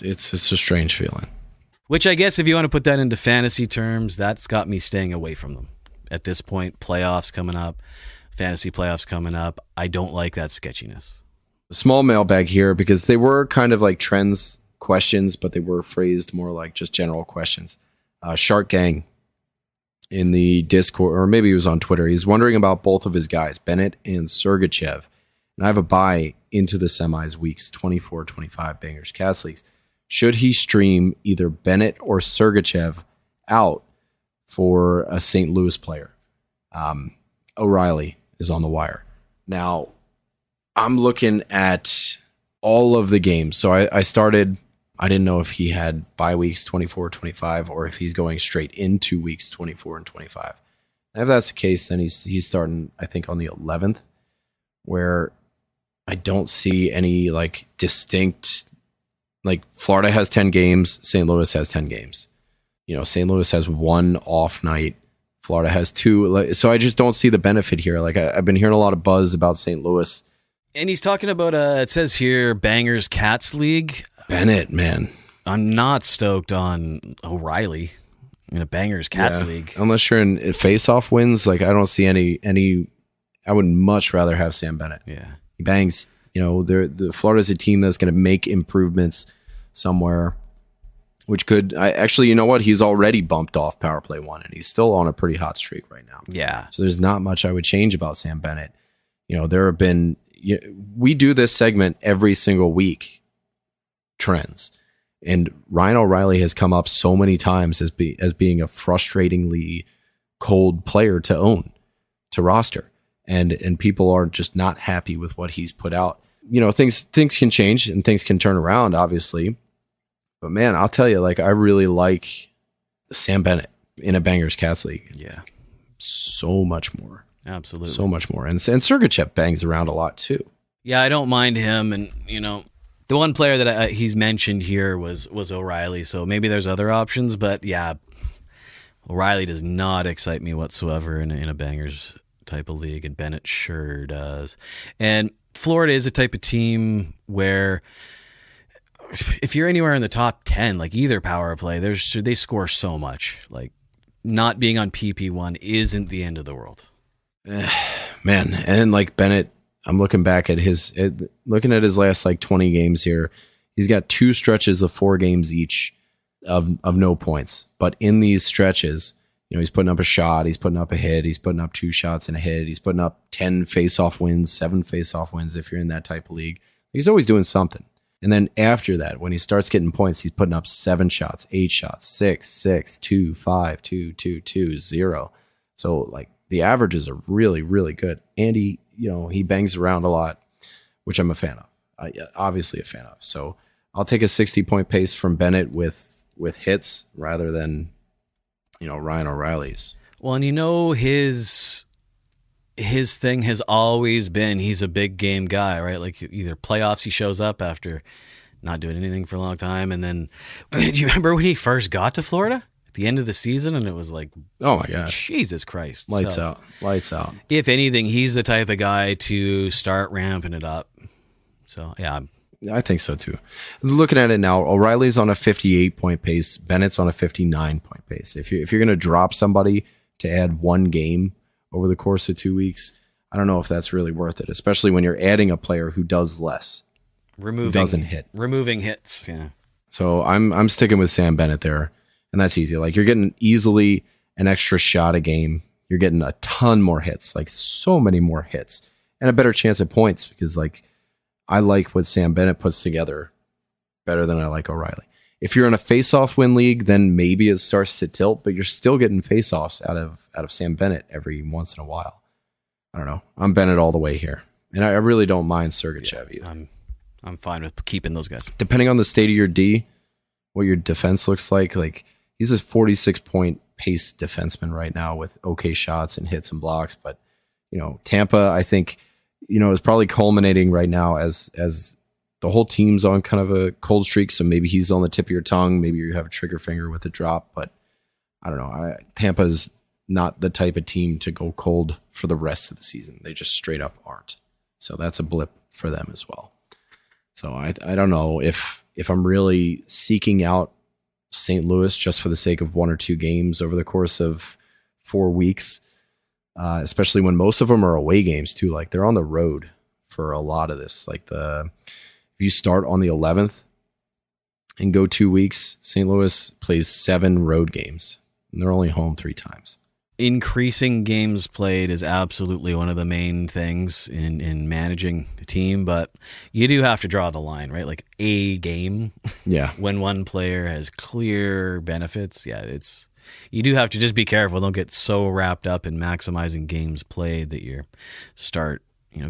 It's a strange feeling. Which I guess if you want to put that into fantasy terms, that's got me staying away from them. At this point, playoffs coming up, fantasy playoffs coming up, I don't like that sketchiness. A small mailbag here, because they were kind of like trends questions, but they were phrased more like just general questions. Shark Gang in the Discord, or maybe he was on Twitter, he's wondering about both of his guys, Bennett and Sergachev. And I have a buy into the semis weeks 24, 25 Bangers Cast Leagues. Should he stream either Bennett or Sergachev out for a St. Louis player? OReilly is on the wire. Now, I'm looking at all of the games. So I didn't know if he had bye weeks 24, 25, or if he's going straight into weeks 24 and 25. And if that's the case, then he's starting, I think, on the 11th, where I don't see any like distinct, like Florida has 10 games, St. Louis has 10 games. St. Louis has one off night. Florida has two. So I just don't see the benefit here. Like I've been hearing a lot of buzz about St. Louis. And he's talking about, it says here, Bangers Cats League. Bennett, man. I'm not stoked on O'Reilly in a Bangers Cats League. Unless you're in face-off wins, like I don't see any. I would much rather have Sam Bennett. Yeah, he bangs. The Florida's a team that's going to make improvements somewhere, which could. Actually, you know what? He's already bumped off power play 1, and he's still on a pretty hot streak right now. Yeah. So there's not much I would change about Sam Bennett. There have been. We do this segment every single week. Trends. And Ryan O'Reilly has come up so many times as being a frustratingly cold player to own, to roster. And people are just not happy with what he's put out. Things can change and things can turn around, obviously. But man, I'll tell you, like I really like Sam Bennett in a Bangers Cats League. Yeah. So much more. Absolutely. So much more. And Sergachev bangs around a lot too. Yeah, I don't mind him. And, the one player that he's mentioned here was O'Reilly, so maybe there's other options, but yeah, O'Reilly does not excite me whatsoever in a Bangers type of league, and Bennett sure does. And Florida is a type of team where if you're anywhere in the top 10, like either power play, they score so much. Like not being on PP1 isn't the end of the world. Man, and like Bennett, I'm looking back at his last like 20 games here. He's got 2 stretches of 4 games each of no points. But in these stretches, he's putting up a shot, he's putting up a hit, he's putting up 2 shots and a hit, he's putting up 10 face-off wins, 7 face-off wins if you're in that type of league. He's always doing something. And then after that, when he starts getting points, he's putting up 7 shots, 8 shots, 6, 6, 2, 5, 2, 2, 2, 0. So like the averages are really, really good. And he bangs around a lot, which I'm a fan of. Obviously a fan of. So I'll take a 60-point pace from Bennett with hits rather than, Ryan O'Reilly's. Well, and his thing has always been he's a big game guy, right? Like either playoffs he shows up after not doing anything for a long time, and then do you remember when he first got to Florida? The end of the season, and it was like, oh my gosh, Jesus Christ, lights out. If anything, he's the type of guy to start ramping it up. So yeah, I think so too. Looking at it now, O'Reilly's on a 58-point pace, Bennett's on a 59-point pace. If you're going to drop somebody to add 1 game over the course of 2 weeks, I don't know if that's really worth it, especially when you're adding a player who does less, who doesn't hit, removing hits. Yeah. So I'm sticking with Sam Bennett there. And that's easy. Like you're getting easily an extra shot a game. You're getting a ton more hits, like so many more hits, and a better chance at points because like I like what Sam Bennett puts together better than I like O'Reilly. If you're in a face-off win league, then maybe it starts to tilt, but you're still getting face-offs out of Sam Bennett every once in a while. I don't know. I'm Bennett all the way here, and I really don't mind Sergachev either. I'm fine with keeping those guys. Depending on the state of your D, what your defense looks like he's a 46-point pace defenseman right now with okay shots and hits and blocks. But, Tampa, I think, is probably culminating right now as the whole team's on kind of a cold streak. So maybe he's on the tip of your tongue. Maybe you have a trigger finger with a drop. But I don't know. Tampa's not the type of team to go cold for the rest of the season. They just straight up aren't. So that's a blip for them as well. So I don't know if I'm really seeking out St. Louis just for the sake of 1 or 2 games over the course of 4 weeks, especially when most of them are away games too. Like they're on the road for a lot of this. Like if you start on the 11th and go 2 weeks, St. Louis plays 7 road games and they're only home 3 times. Increasing games played is absolutely one of the main things in managing a team, but you do have to draw the line, right? Like a game. Yeah. When one player has clear benefits, you do have to just be careful. Don't get so wrapped up in maximizing games played that you start,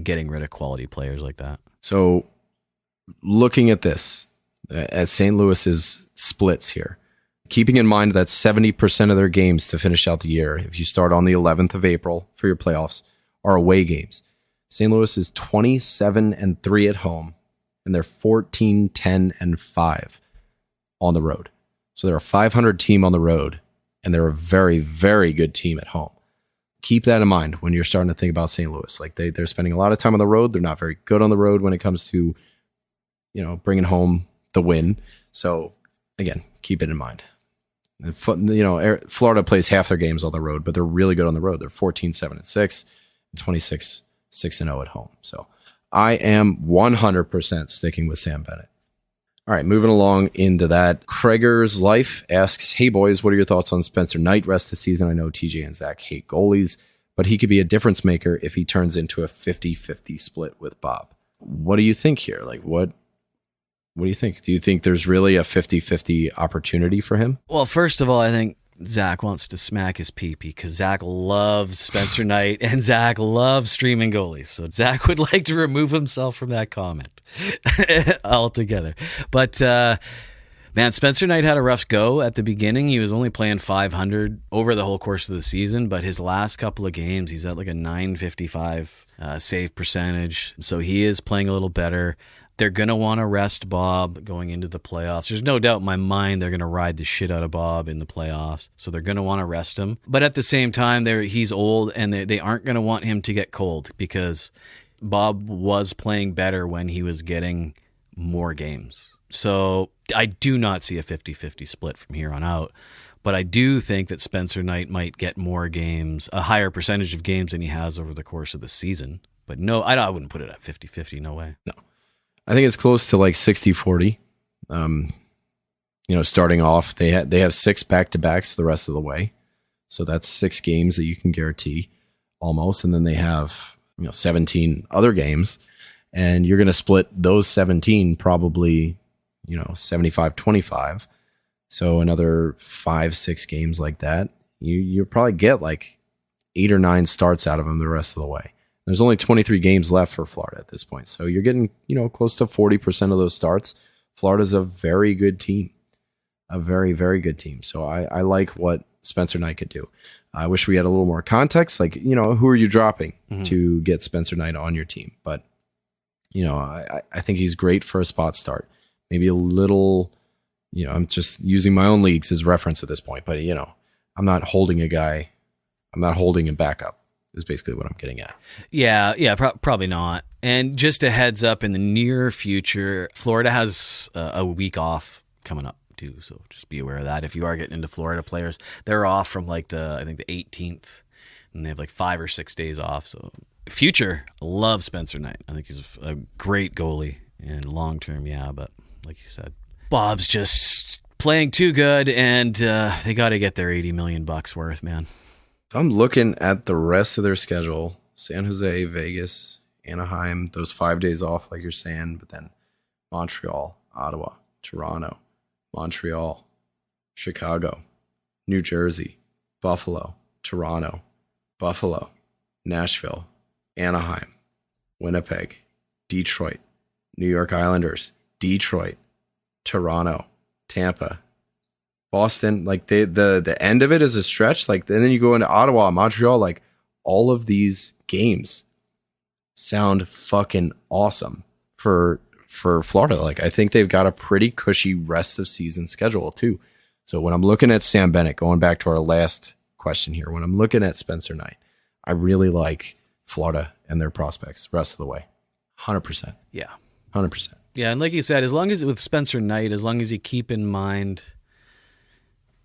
getting rid of quality players like that. So looking at this, at St. Louis's splits here, keeping in mind that 70% of their games to finish out the year, if you start on the 11th of April for your playoffs, are away games. St. Louis is 27-3 at home, and they're 14-10-5 on the road. So they're a 500 team on the road, and they're a very, very good team at home. Keep that in mind when you're starting to think about St. Louis. Like they're spending a lot of time on the road. They're not very good on the road when it comes to, bringing home the win. So again, keep it in mind. Florida plays half their games on the road, but they're really good on the road. They're 14-7-6, 26-6-0 at home. So I am 100% sticking with Sam Bennett. All right, moving along into that. Krager's Life asks, hey boys, what are your thoughts on Spencer Knight rest of season? I know TJ and Zach hate goalies, but he could be a difference maker if he turns into a 50-50 split with Bob. What do you think here? Like, what do you think? Do you think there's really a 50-50 opportunity for him? Well, first of all, I think Zach wants to smack his pee-pee because Zach loves Spencer Knight and Zach loves streaming goalies. So Zach would like to remove himself from that comment altogether. But man, Spencer Knight had a rough go at the beginning. He was only playing 500 over the whole course of the season, but his last couple of games, he's at like a 955 save percentage. So he is playing a little better. They're going to want to rest Bob going into the playoffs. There's no doubt in my mind they're going to ride the shit out of Bob in the playoffs. So they're going to want to rest him. But at the same time, he's old, and they aren't going to want him to get cold because Bob was playing better when he was getting more games. So I do not see a 50-50 split from here on out. But I do think that Spencer Knight might get more games, a higher percentage of games than he has over the course of the season. But no, I wouldn't put it at 50-50. No way. No. I think it's close to like 60-40. Starting off, they have 6 back-to-backs the rest of the way. So that's 6 games that you can guarantee almost. And then they have, 17 other games. And you're going to split those 17 probably, 75-25. So another 5-6 games like that. You'll probably get like 8 or 9 starts out of them the rest of the way. There's only 23 games left for Florida at this point. So you're getting, close to 40% of those starts. Florida's a very good team. A very, very good team. So I like what Spencer Knight could do. I wish we had a little more context. Like, who are you dropping to get Spencer Knight on your team? But, I think he's great for a spot start. Maybe a little, I'm just using my own leagues as reference at this point. But, I'm not holding a guy. I'm not holding him back up. Is basically what I'm getting at. Yeah, probably not. And just a heads up, in the near future, Florida has a week off coming up too, so just be aware of that. If you are getting into Florida players, they're off from I think the 18th, and they have like 5 or 6 days off. So future, love Spencer Knight. I think he's a great goalie, and long term, yeah. But like you said, Bob's just playing too good, and they got to get their $80 million worth, man. I'm looking at the rest of their schedule. San Jose, Vegas, Anaheim, those 5 days off, like you're saying, but then Montreal, Ottawa, Toronto, Montreal, Chicago, New Jersey, Buffalo, Toronto, Buffalo, Nashville, Anaheim, Winnipeg, Detroit, New York Islanders, Detroit, Toronto, Tampa, Boston. Like the end of it is a stretch. Like, and then you go into Ottawa, Montreal. Like, all of these games sound fucking awesome for Florida. Like, I think they've got a pretty cushy rest of season schedule too. So when I'm looking at Sam Bennett, going back to our last question here, when I'm looking at Spencer Knight, I really like Florida and their prospects rest of the way. 100%. Yeah. 100%. Yeah, and like you said, as long as with Spencer Knight, as long as you keep in mind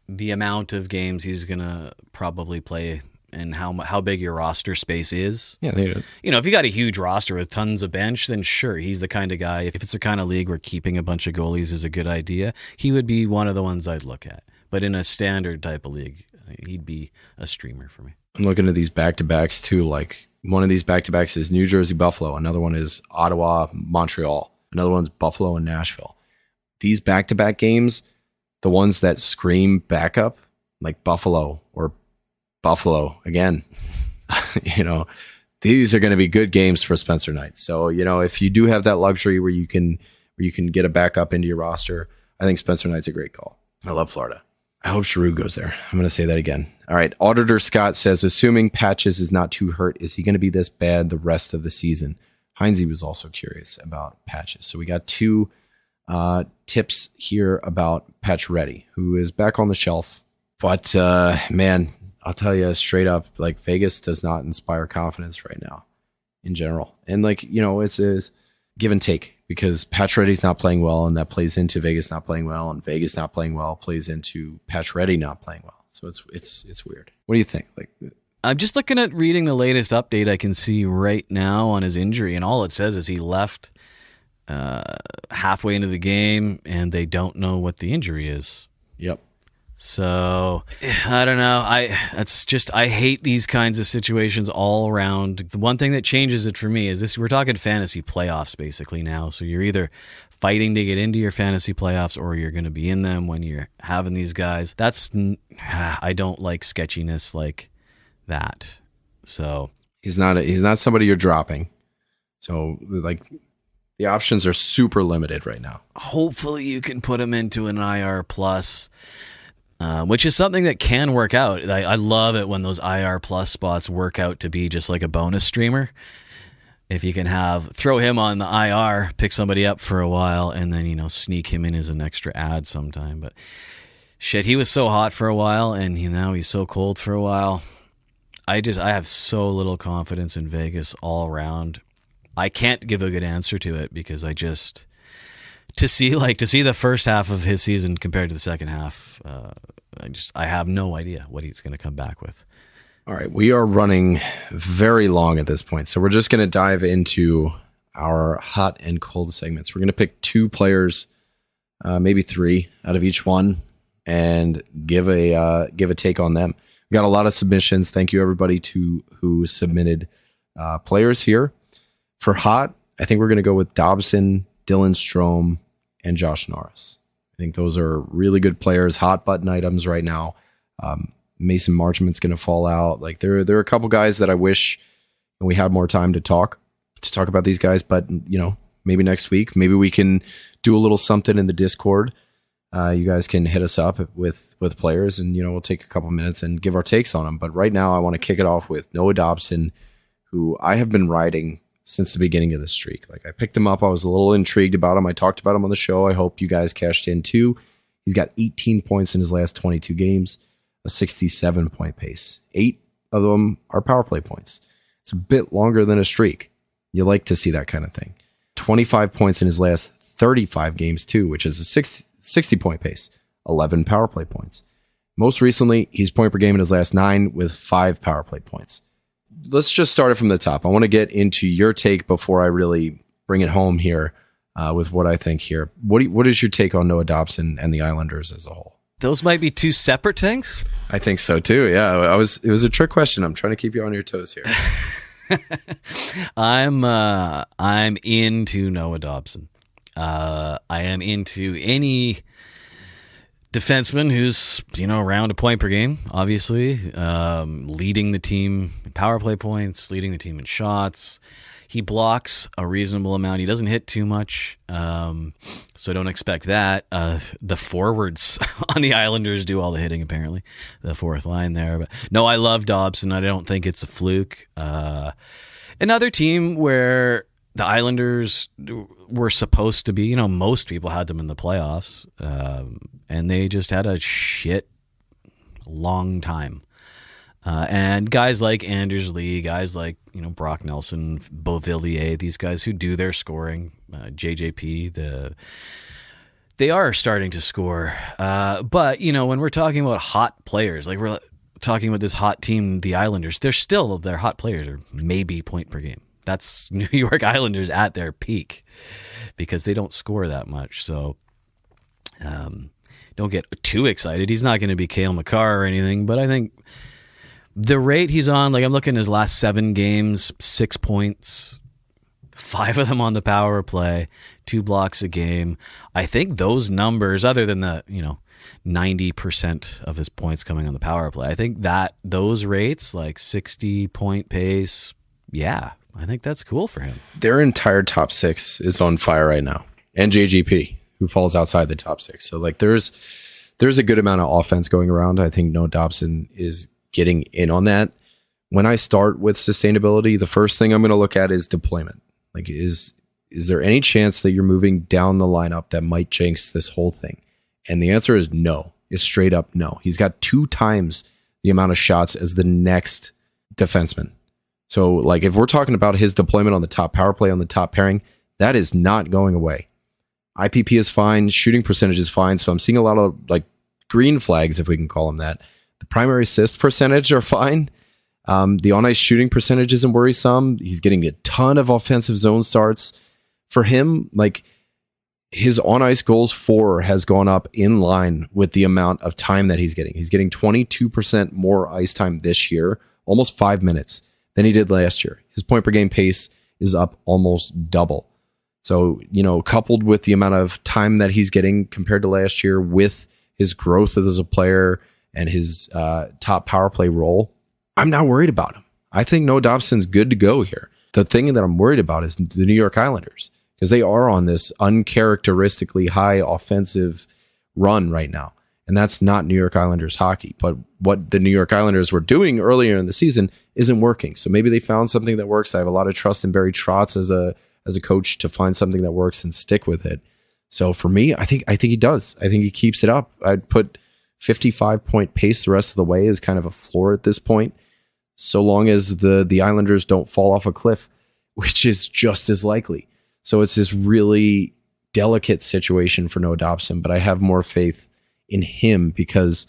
the amount of games he's going to probably play and how big your roster space is. Yeah, if you got a huge roster with tons of bench, then sure, he's the kind of guy. If it's the kind of league where keeping a bunch of goalies is a good idea, he would be one of the ones I'd look at. But in a standard type of league, he'd be a streamer for me. I'm looking at these back-to-backs too. Like, one of these back-to-backs is New Jersey, Buffalo. Another one is Ottawa, Montreal. Another one's Buffalo and Nashville. These back-to-back games, the ones that scream backup, like Buffalo or Buffalo again, these are going to be good games for Spencer Knight. So, if you do have that luxury where you can get a backup into your roster, I think Spencer Knight's a great call. I love Florida. I hope Giroux goes there. I'm going to say that again. All right. Auditor Scott says, assuming Patches is not too hurt, is he going to be this bad the rest of the season? Heinze was also curious about Patches. So we got two tips here about Pacioretty, who is back on the shelf. But, man, I'll tell you straight up, like, Vegas does not inspire confidence right now in general. And, it's a give and take, because Pacioretty's not playing well, and that plays into Vegas not playing well, and Vegas not playing well plays into Pacioretty not playing well. So it's weird. What do you think? I'm just looking at reading the latest update I can see right now on his injury, and all it says is he left halfway into the game, and they don't know what the injury is. Yep. So I don't know. I hate these kinds of situations all around. The one thing that changes it for me is this: we're talking fantasy playoffs basically now. So you're either fighting to get into your fantasy playoffs, or you're going to be in them when you're having these guys. I don't like sketchiness like that. So he's not somebody you're dropping. So the options are super limited right now. Hopefully you can put him into an IR plus. Which is something that can work out. I love it when those IR plus spots work out to be just like a bonus streamer. If you can throw him on the IR, pick somebody up for a while, and then, sneak him in as an extra ad sometime. But shit, he was so hot for a while, and now he's so cold for a while. I have so little confidence in Vegas all around. I can't give a good answer to it, because to see the first half of his season compared to the second half, I have no idea what he's going to come back with. All right, we are running very long at this point, so we're just going to dive into our hot and cold segments. We're going to pick two players, maybe three out of each one, and give a take on them. We got a lot of submissions. Thank you everybody who submitted players here. For hot, I think we're going to go with Dobson, Dylan Strome, and Josh Norris. I think those are really good players, hot button items right now. Mason Marchment's going to fall out. There are a couple guys that I wish we had more time to talk about these guys, but maybe next week, maybe we can do a little something in the Discord. You guys can hit us up with players, and we'll take a couple minutes and give our takes on them. But right now, I want to kick it off with Noah Dobson, who I have been riding since the beginning of the streak. I picked him up. I was a little intrigued about him. I talked about him on the show. I hope you guys cashed in too. He's got 18 points in his last 22 games, a 67-point pace. 8 of them are power play points. It's a bit longer than a streak. You like to see that kind of thing. 25 points in his last 35 games too, which is a 60-point pace, 11 power play points. Most recently, he's point per game in his last 9 with 5 power play points. Let's just start it from the top. I want to get into your take before I really bring it home here with what I think here. What is your take on Noah Dobson and the Islanders as a whole? Those might be two separate things. I think so too. Yeah, it was a trick question. I'm trying to keep you on your toes here. I'm into Noah Dobson. I am into any defenseman who's around a point per game, obviously, leading the team in power play points, leading the team in shots. He blocks a reasonable amount. He doesn't hit too much, so don't expect that. The forwards on the Islanders do all the hitting, apparently, the fourth line there. But no, I love Dobson. I don't think it's a fluke. Another team where the Islanders were supposed to be, most people had them in the playoffs, and they just had a shit long time. And guys like Anders Lee, guys like, Brock Nelson, Beauvillier, these guys who do their scoring, JJP, they are starting to score. But, when we're talking about hot players, like we're talking about this hot team, the Islanders, their hot players are maybe point per game. That's New York Islanders at their peak because they don't score that much. So don't get too excited. He's not going to be Cale Makar or anything, but I think the rate he's on, I'm looking at his last 7 games, 6 points, 5 of them on the power play, 2 blocks a game. I think those numbers, other than the, 90% of his points coming on the power play, I think that those rates, 60-point pace, yeah, I think that's cool for him. Their entire top six is on fire right now. And JGP, who falls outside the top six. So like there's a good amount of offense going around. I think Noah Dobson is getting in on that. When I start with sustainability, the first thing I'm going to look at is deployment. Like, is there any chance that you're moving down the lineup that might jinx this whole thing? And the answer is no. Is straight up no. He's got 2 times the amount of shots as the next defenseman. So, like, if we're talking about his deployment on the top power play, on the top pairing, that is not going away. IPP is fine. Shooting percentage is fine. So I'm seeing a lot of, like, green flags, if we can call them that. The primary assist percentage are fine. The on-ice shooting percentage isn't worrisome. He's getting a ton of offensive zone starts. For him, like, his on-ice goals for has gone up in line with the amount of time that he's getting. He's getting 22% more ice time this year, almost 5 minutes, than he did last year. His point per game pace is up almost double. So, coupled with the amount of time that he's getting compared to last year, with his growth as a player and his top power play role, I'm not worried about him. I think Noah Dobson's good to go here. The thing that I'm worried about is the New York Islanders, because they are on this uncharacteristically high offensive run right now. And that's not New York Islanders hockey. But what the New York Islanders were doing earlier in the season isn't working. So maybe they found something that works. I have a lot of trust in Barry Trotz as a coach to find something that works and stick with it. So for me, I think he does. I think he keeps it up. I'd put 55-point pace the rest of the way as kind of a floor at this point, so long as the Islanders don't fall off a cliff, which is just as likely. So it's this really delicate situation for Noah Dobson, but I have more faith in him because,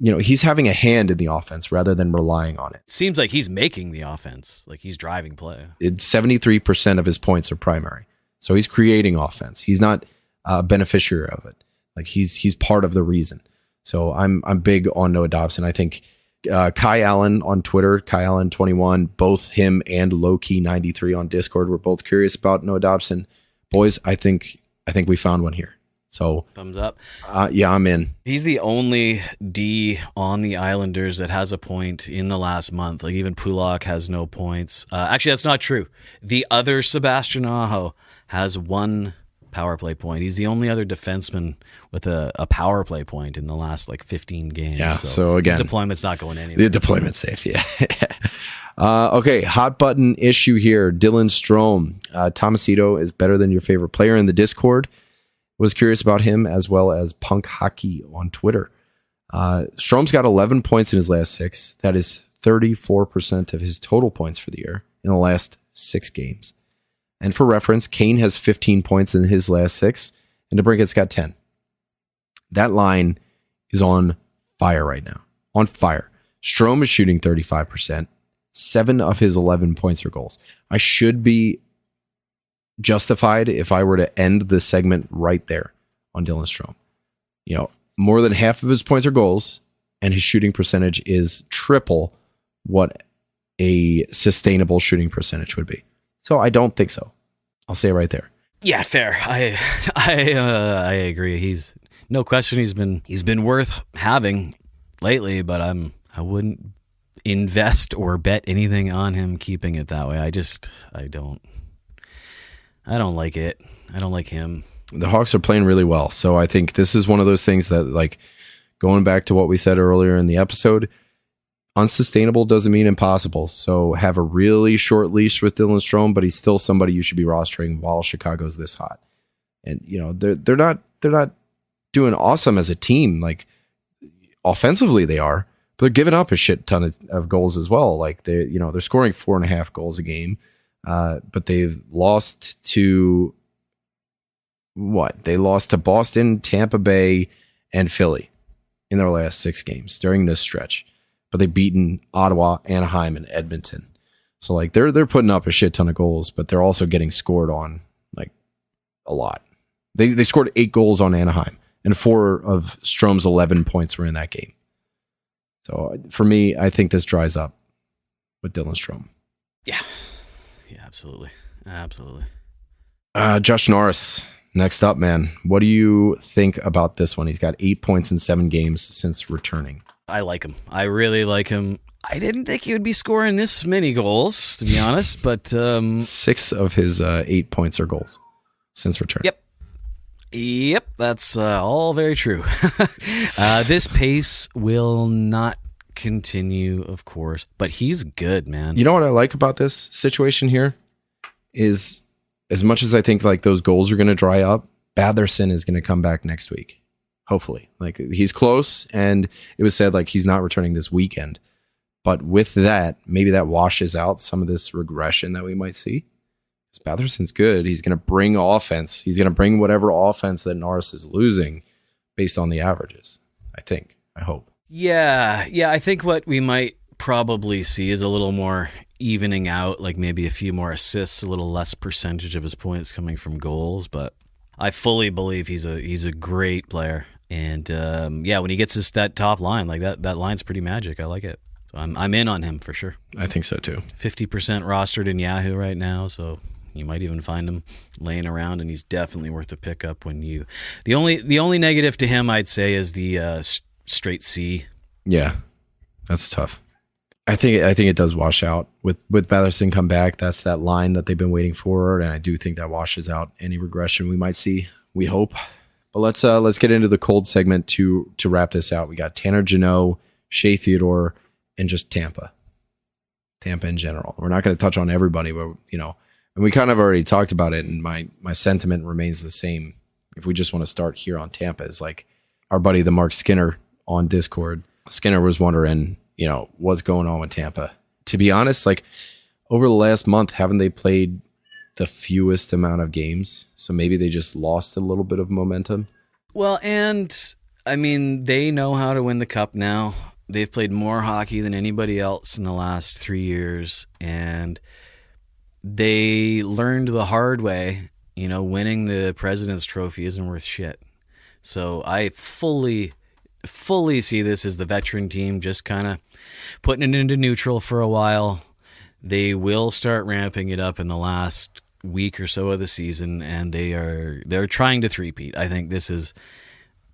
he's having a hand in the offense rather than relying on it. Seems like he's making the offense, like he's driving play. 73% of his points are primary. So he's creating offense. He's not a beneficiary of it. Like he's part of the reason. So I'm big on Noah Dobson. I think Kai Allen on Twitter, Kai Allen 21, both him and Lowkey 93 on Discord were both curious about Noah Dobson. Boys, I think we found one here. So thumbs up. Yeah, I'm in. He's the only D on the Islanders that has a point in the last month. Like even Pulak has no points. Actually, that's not true. The other Sebastian Aho has 1 power play point. He's the only other defenseman with a power play point in the last 15 games. Yeah, so again, his deployment's not going anywhere. The deployment's safe, yeah. Okay, hot button issue here. Dylan Strome. Tomasito is better than your favorite player in the Discord. Was curious about him, as well as Punk Hockey on Twitter. Strome's got 11 points in his last 6. That is 34% of his total points for the year in the last 6 games. And for reference, Kane has 15 points in his last 6, and DeBrincat's got 10. That line is on fire right now. On fire. Strome is shooting 35%. 7 of his 11 points are goals. I should be justified if I were to end the segment right there on Dylan Strome. More than half of his points are goals, and his shooting percentage is triple what a sustainable shooting percentage would be. So I don't think so. I'll say it right there. Yeah, fair. I agree. He's no question. He's been worth having lately, but I wouldn't invest or bet anything on him keeping it that way. I don't like it. I don't like him. The Hawks are playing really well. So I think this is one of those things that, going back to what we said earlier in the episode, unsustainable doesn't mean impossible. So have a really short leash with Dylan Strome, but he's still somebody you should be rostering while Chicago's this hot. And they're not doing awesome as a team. Like offensively they are, but they're giving up a shit ton of goals as well. Like they're scoring 4.5 goals a game. But they've lost to what? They lost to Boston, Tampa Bay, and Philly in their last 6 games during this stretch. But they've beaten Ottawa, Anaheim, and Edmonton. So they're putting up a shit ton of goals, but they're also getting scored on a lot. They scored 8 goals on Anaheim, and 4 of Strome's 11 points were in that game. So for me, I think this dries up with Dylan Strome. Yeah. Yeah, absolutely. Absolutely. Josh Norris, next up, man. What do you think about this one? He's got 8 points in 7 games since returning. I like him. I really like him. I didn't think he would be scoring this many goals, to be honest, but 6 of his 8 points are goals since return. Yep, that's all very true. This pace will not continue, of course, but he's good, man. You know what I like about this situation here is, as much as I think like those goals are going to dry up, Batherson is going to come back next week. Hopefully. Like, he's close, and it was said like he's not returning this weekend. But with that, maybe that washes out some of this regression that we might see. Because Batherson's good. He's going to bring offense. He's going to bring whatever offense that Norris is losing based on the averages, I think. I hope. Yeah. I think what we might probably see is a little more evening out, like maybe a few more assists, a little less percentage of his points coming from goals. But I fully believe he's a great player. And when he gets that top line, like that line's pretty magic. I like it. So I'm in on him for sure. I think so too. 50% rostered in Yahoo right now, so you might even find him laying around, and he's definitely worth a pickup when you. The only negative to him, I'd say, is the straight C. Yeah, that's tough. I think it does wash out with Batherson come back. That's that line that they've been waiting for, and I do think that washes out any regression we might see. We hope. But let's get into the cold segment to wrap this out. We got Tanner Jeannot, Shea Theodore, and just Tampa in general. We're not going to touch on everybody, but and we kind of already talked about it, and my sentiment remains the same. If we just want to start here on Tampa, is like our buddy the Mark Skinner on Discord. Skinner was wondering, what's going on with Tampa. To be honest, like over the last month, haven't they played the fewest amount of games? So maybe they just lost a little bit of momentum. Well, and I mean, they know how to win the cup now. They've played more hockey than anybody else in the last 3 years, and they learned the hard way, winning the President's Trophy isn't worth shit. So I fully see this as the veteran team just kind of putting it into neutral for a while. They will start ramping it up in the last week or so of the season, and they're trying to three-peat. I think this is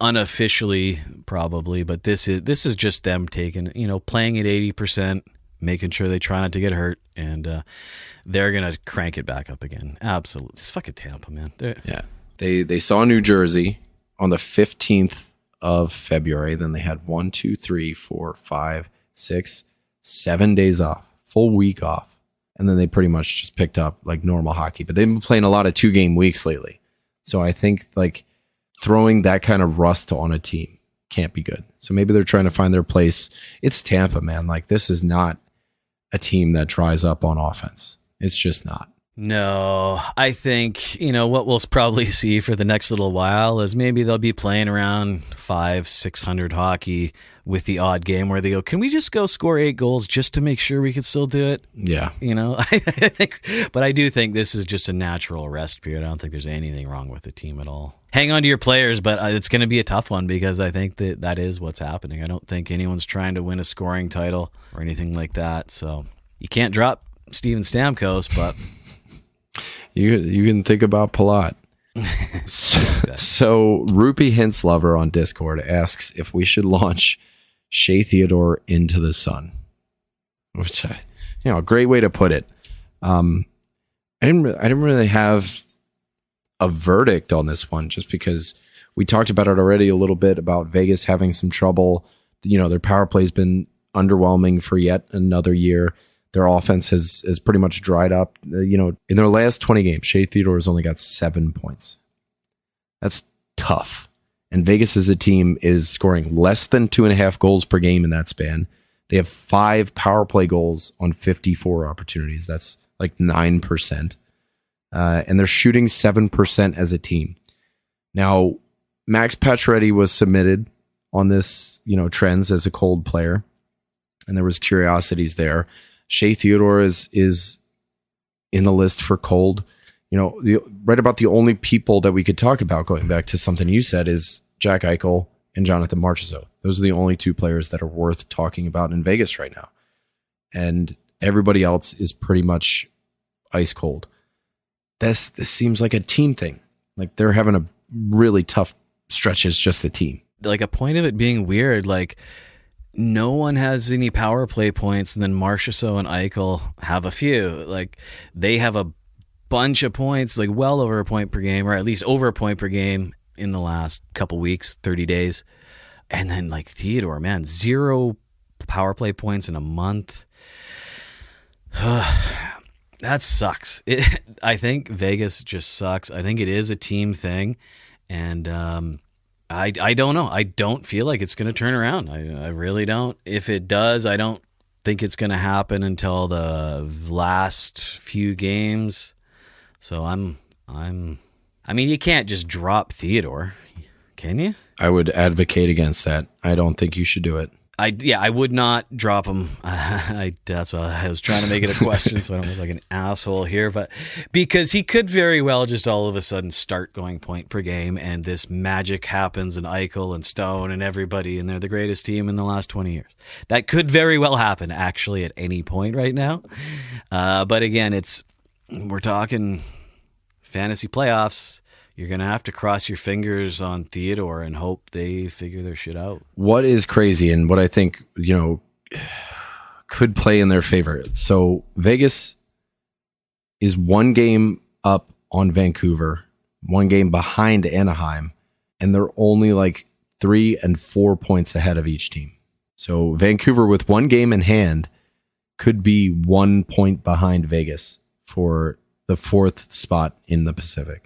unofficially probably, but this is just them taking, playing at 80%, making sure they try not to get hurt, and they're gonna crank it back up again. Absolutely, it's fucking Tampa, man. They saw New Jersey on the 15th of February. Then they had 1, 2, 3, 4, 5, 6, 7 days off, full week off, and then they pretty much just picked up like normal hockey. But they've been playing a lot of 2-game weeks lately, so I think like throwing that kind of rust on a team can't be good. So maybe they're trying to find their place. It's Tampa, man. Like, this is not a team that dries up on offense. It's just not. No, I think, what we'll probably see for the next little while is maybe they'll be playing around 500-600 hockey with the odd game where they go, can we just go score 8 goals just to make sure we can still do it? Yeah. I think, but I do think this is just a natural rest period. I don't think there's anything wrong with the team at all. Hang on to your players, but it's going to be a tough one because I think that is what's happening. I don't think anyone's trying to win a scoring title or anything like that. So you can't drop Steven Stamkos, but you can think about Palat. So Rupee Hintslover on Discord asks if we should launch Shea Theodore into the sun, which a great way to put it. I didn't really have a verdict on this one, just because we talked about it already a little bit about Vegas having some trouble. Their power play has been underwhelming for yet another year. Their offense has pretty much dried up. In their last 20 games, Shea Theodore has only got 7 points. That's tough. And Vegas as a team is scoring less than 2.5 goals per game in that span. They have 5 power play goals on 54 opportunities. That's like 9%. And they're shooting 7% as a team. Now, Max Pacioretty was submitted on this, trends as a cold player, and there was curiosities there. Shea Theodore is in the list for cold. Right about the only people that we could talk about, going back to something you said, is Jack Eichel and Jonathan Marchessault. Those are the only 2 players that are worth talking about in Vegas right now. And everybody else is pretty much ice cold. This seems like a team thing. Like, they're having a really tough stretch as just a team. Like, a point of it being weird, like, no one has any power play points, and then Marchessault and Eichel have a few. Like, they have a bunch of points, like well over a point per game, or at least over a point per game in the last couple weeks, 30 days. And then, like, Theodore, man, 0 power play points in a month. That sucks. I think Vegas just sucks. I think it is a team thing, and I don't know. I don't feel like it's going to turn around. I really don't. If it does, I don't think it's going to happen until the last few games. So I mean, you can't just drop Theodore, can you? I would advocate against that. I don't think you should do it. I would not drop him. That's why I was trying to make it a question, so I don't look like an asshole here. But because he could very well just all of a sudden start going point per game, and this magic happens, and Eichel and Stone and everybody, and they're the greatest team in the last 20 years. That could very well happen, actually, at any point right now. But again, we're talking fantasy playoffs. You're going to have to cross your fingers on Theodore and hope they figure their shit out. What is crazy and what I think, could play in their favor. So Vegas is 1 game up on Vancouver, 1 game behind Anaheim, and they're only like 3 and 4 points ahead of each team. So Vancouver with 1 game in hand could be 1 point behind Vegas for the 4th spot in the Pacific.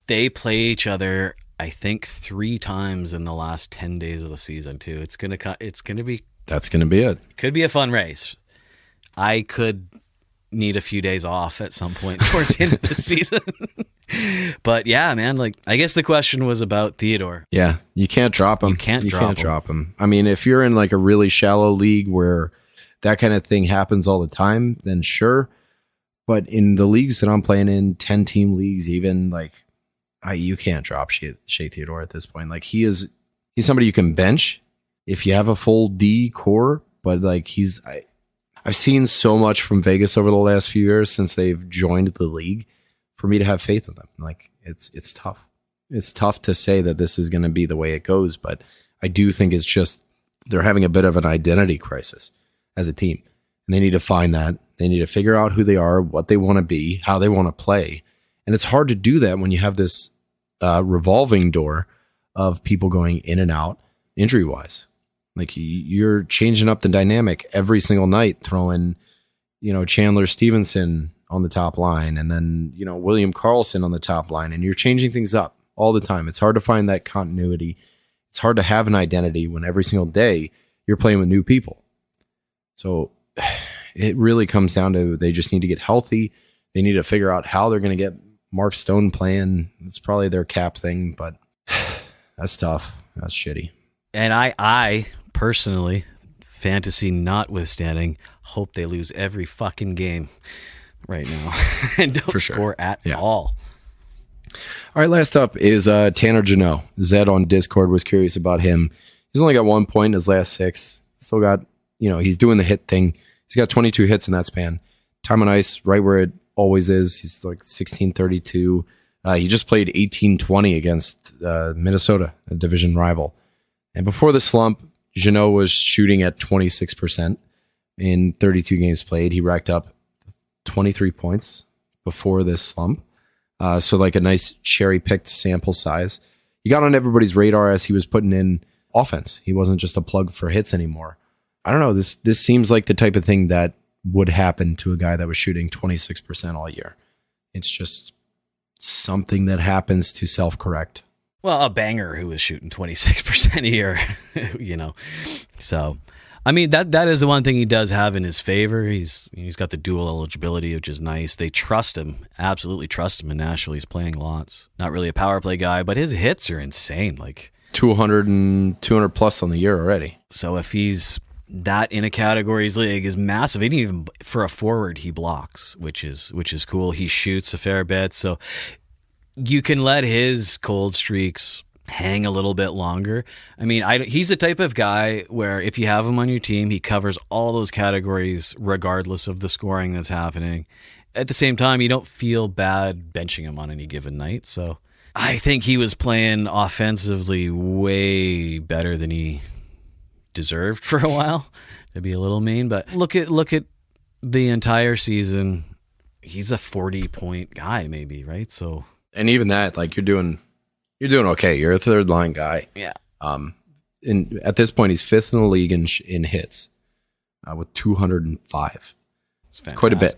They play each other, I think, 3 times in the last 10 days of the season too. That's gonna be it. Could be a fun race. I could need a few days off at some point towards the end of the season. But yeah, man, like, I guess the question was about Theodore. Yeah, you can't drop him. You can't drop him. I mean, if you're in like a really shallow league where that kind of thing happens all the time, then sure. But in the leagues that I'm playing in, 10-team leagues, even, like, you can't drop Shea Theodore at this point. Like, he's somebody you can bench if you have a full D core, but like I've seen so much from Vegas over the last few years since they've joined the league for me to have faith in them. Like, it's tough. It's tough to say that this is going to be the way it goes, but I do think it's just they're having a bit of an identity crisis as a team, and they need to find that. They need to figure out who they are, what they want to be, how they want to play. And it's hard to do that when you have this revolving door of people going in and out injury-wise. Like, you're changing up the dynamic every single night, throwing, Chandler Stevenson on the top line, and then, William Karlsson on the top line, and you're changing things up all the time. It's hard to find that continuity. It's hard to have an identity when every single day you're playing with new people. So it really comes down to they just need to get healthy. They need to figure out how they're going to get Mark Stone playing. It's probably their cap thing, but that's tough. That's shitty. And I personally, fantasy notwithstanding, hope they lose every fucking game right now and don't score at all. All right, last up is Tanner Jeannot. Zed on Discord was curious about him. He's only got 1 point in his last 6. Still got, he's doing the hit thing. He's got 22 hits in that span. Time on ice, right where it always is. He's like 1632. He just played 1820 against Minnesota, a division rival. And before the slump, Jeannot was shooting at 26% in 32 games played. He racked up 23 points before this slump. So like a nice cherry-picked sample size. He got on everybody's radar as he was putting in offense. He wasn't just a plug for hits anymore. I don't know. This seems like the type of thing that would happen to a guy that was shooting 26% all year. It's just something that happens to self-correct. Well, a banger who was shooting 26% a year, So, I mean, that is the one thing he does have in his favor. He's got the dual eligibility, which is nice. They trust him, absolutely trust him in Nashville. He's playing lots. Not really a power play guy, but his hits are insane. Like 200 plus on the year already. So if he's that in a categories league is massive. And even for a forward, he blocks, which is cool. He shoots a fair bit. So you can let his cold streaks hang a little bit longer. I mean, he's the type of guy where if you have him on your team, he covers all those categories regardless of the scoring that's happening. At the same time, you don't feel bad benching him on any given night. So I think he was playing offensively way better than he deserved for a while, to be a little mean. But look at the entire season. He's a 40-point guy, maybe, right? So, and even that, like you're doing okay. You're a third line guy. Yeah. And at this point, he's fifth in the league in hits with 205. It's fantastic. Quite a bit.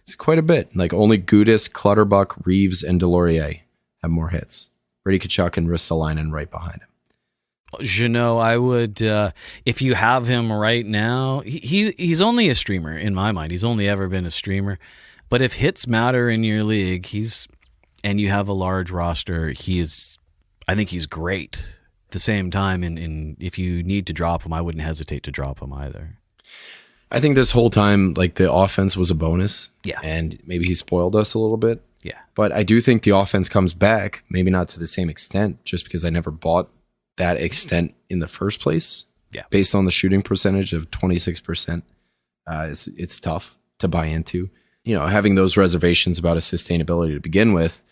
It's quite a bit. Like only Gudis, Clutterbuck, Reeves, and Delorier have more hits. Brady Tkachuk and Ristolainen right behind him. Jeannot, I would, if you have him right now, he's only a streamer in my mind. He's only ever been a streamer. But if hits matter in your league, and you have a large roster, I think he's great. At the same time, and if you need to drop him, I wouldn't hesitate to drop him either. I think this whole time, like the offense was a bonus. Yeah. And maybe he spoiled us a little bit. Yeah. But I do think the offense comes back, maybe not to the same extent, just because I never bought that extent in the first place. Yeah. Based on the shooting percentage of 26%, it's tough to buy into. You know, having those reservations about his sustainability to begin with,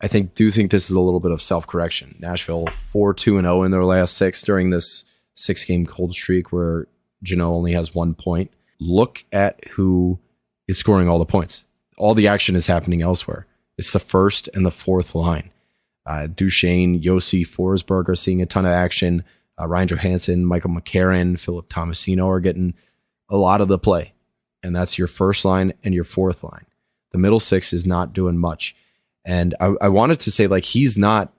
I do think this is a little bit of self-correction. Nashville 4-2-0 in their last 6 during this 6-game cold streak where Jeannot only has 1 point. Look at who is scoring all the points. All the action is happening elsewhere. It's the first and the fourth line. Duchesne, Yossi, Forsberg are seeing a ton of action. Ryan Johansson, Michael McCarron, Philip Tomasino are getting a lot of the play. And that's your first line and your fourth line. The middle six is not doing much. And I wanted to say, like, he's not,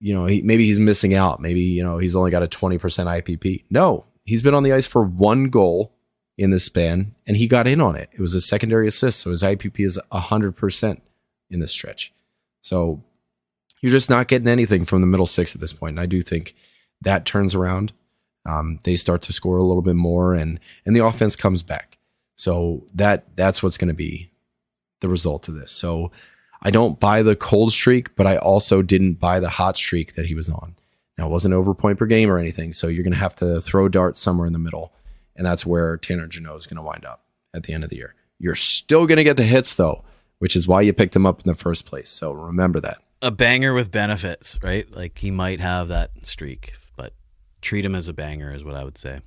maybe he's missing out. Maybe, he's only got a 20% IPP. No, he's been on the ice for 1 goal in this span, and he got in on it. It was a secondary assist, so his IPP is 100% in this stretch. So you're just not getting anything from the middle six at this point. And I do think that turns around. They start to score a little bit more, and the offense comes back. So that's what's going to be the result of this. So I don't buy the cold streak, but I also didn't buy the hot streak that he was on. Now, it wasn't over point per game or anything, so you're going to have to throw darts somewhere in the middle, and that's where Tanner Jeannot is going to wind up at the end of the year. You're still going to get the hits, though, which is why you picked him up in the first place. So remember that. A banger with benefits, right? Like, he might have that streak, but treat him as a banger is what I would say.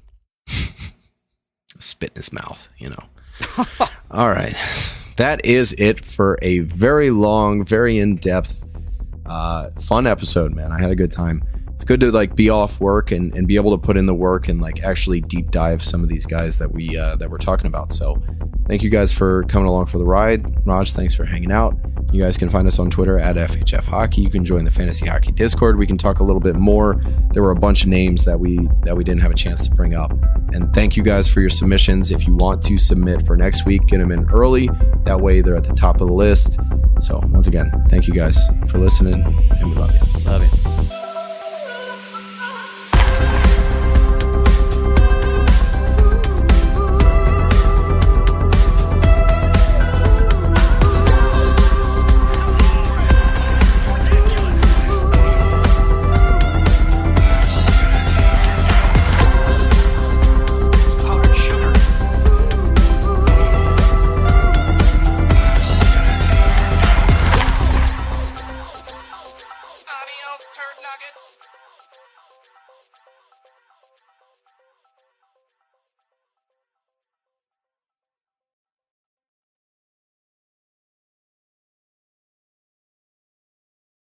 Spit in his mouth, All right. That is it for a very long, very in-depth, fun episode, man. I had a good time. It's good to be off work and be able to put in the work and actually deep dive some of these guys that we're talking about. So thank you guys for coming along for the ride. Raj, thanks for hanging out. You guys can find us on Twitter at FHF Hockey. You can join the Fantasy Hockey Discord. We can talk a little bit more. There were a bunch of names that we didn't have a chance to bring up. And thank you guys for your submissions. If you want to submit for next week, get them in early. That way they're at the top of the list. So once again, thank you guys for listening, and we love you. Love you.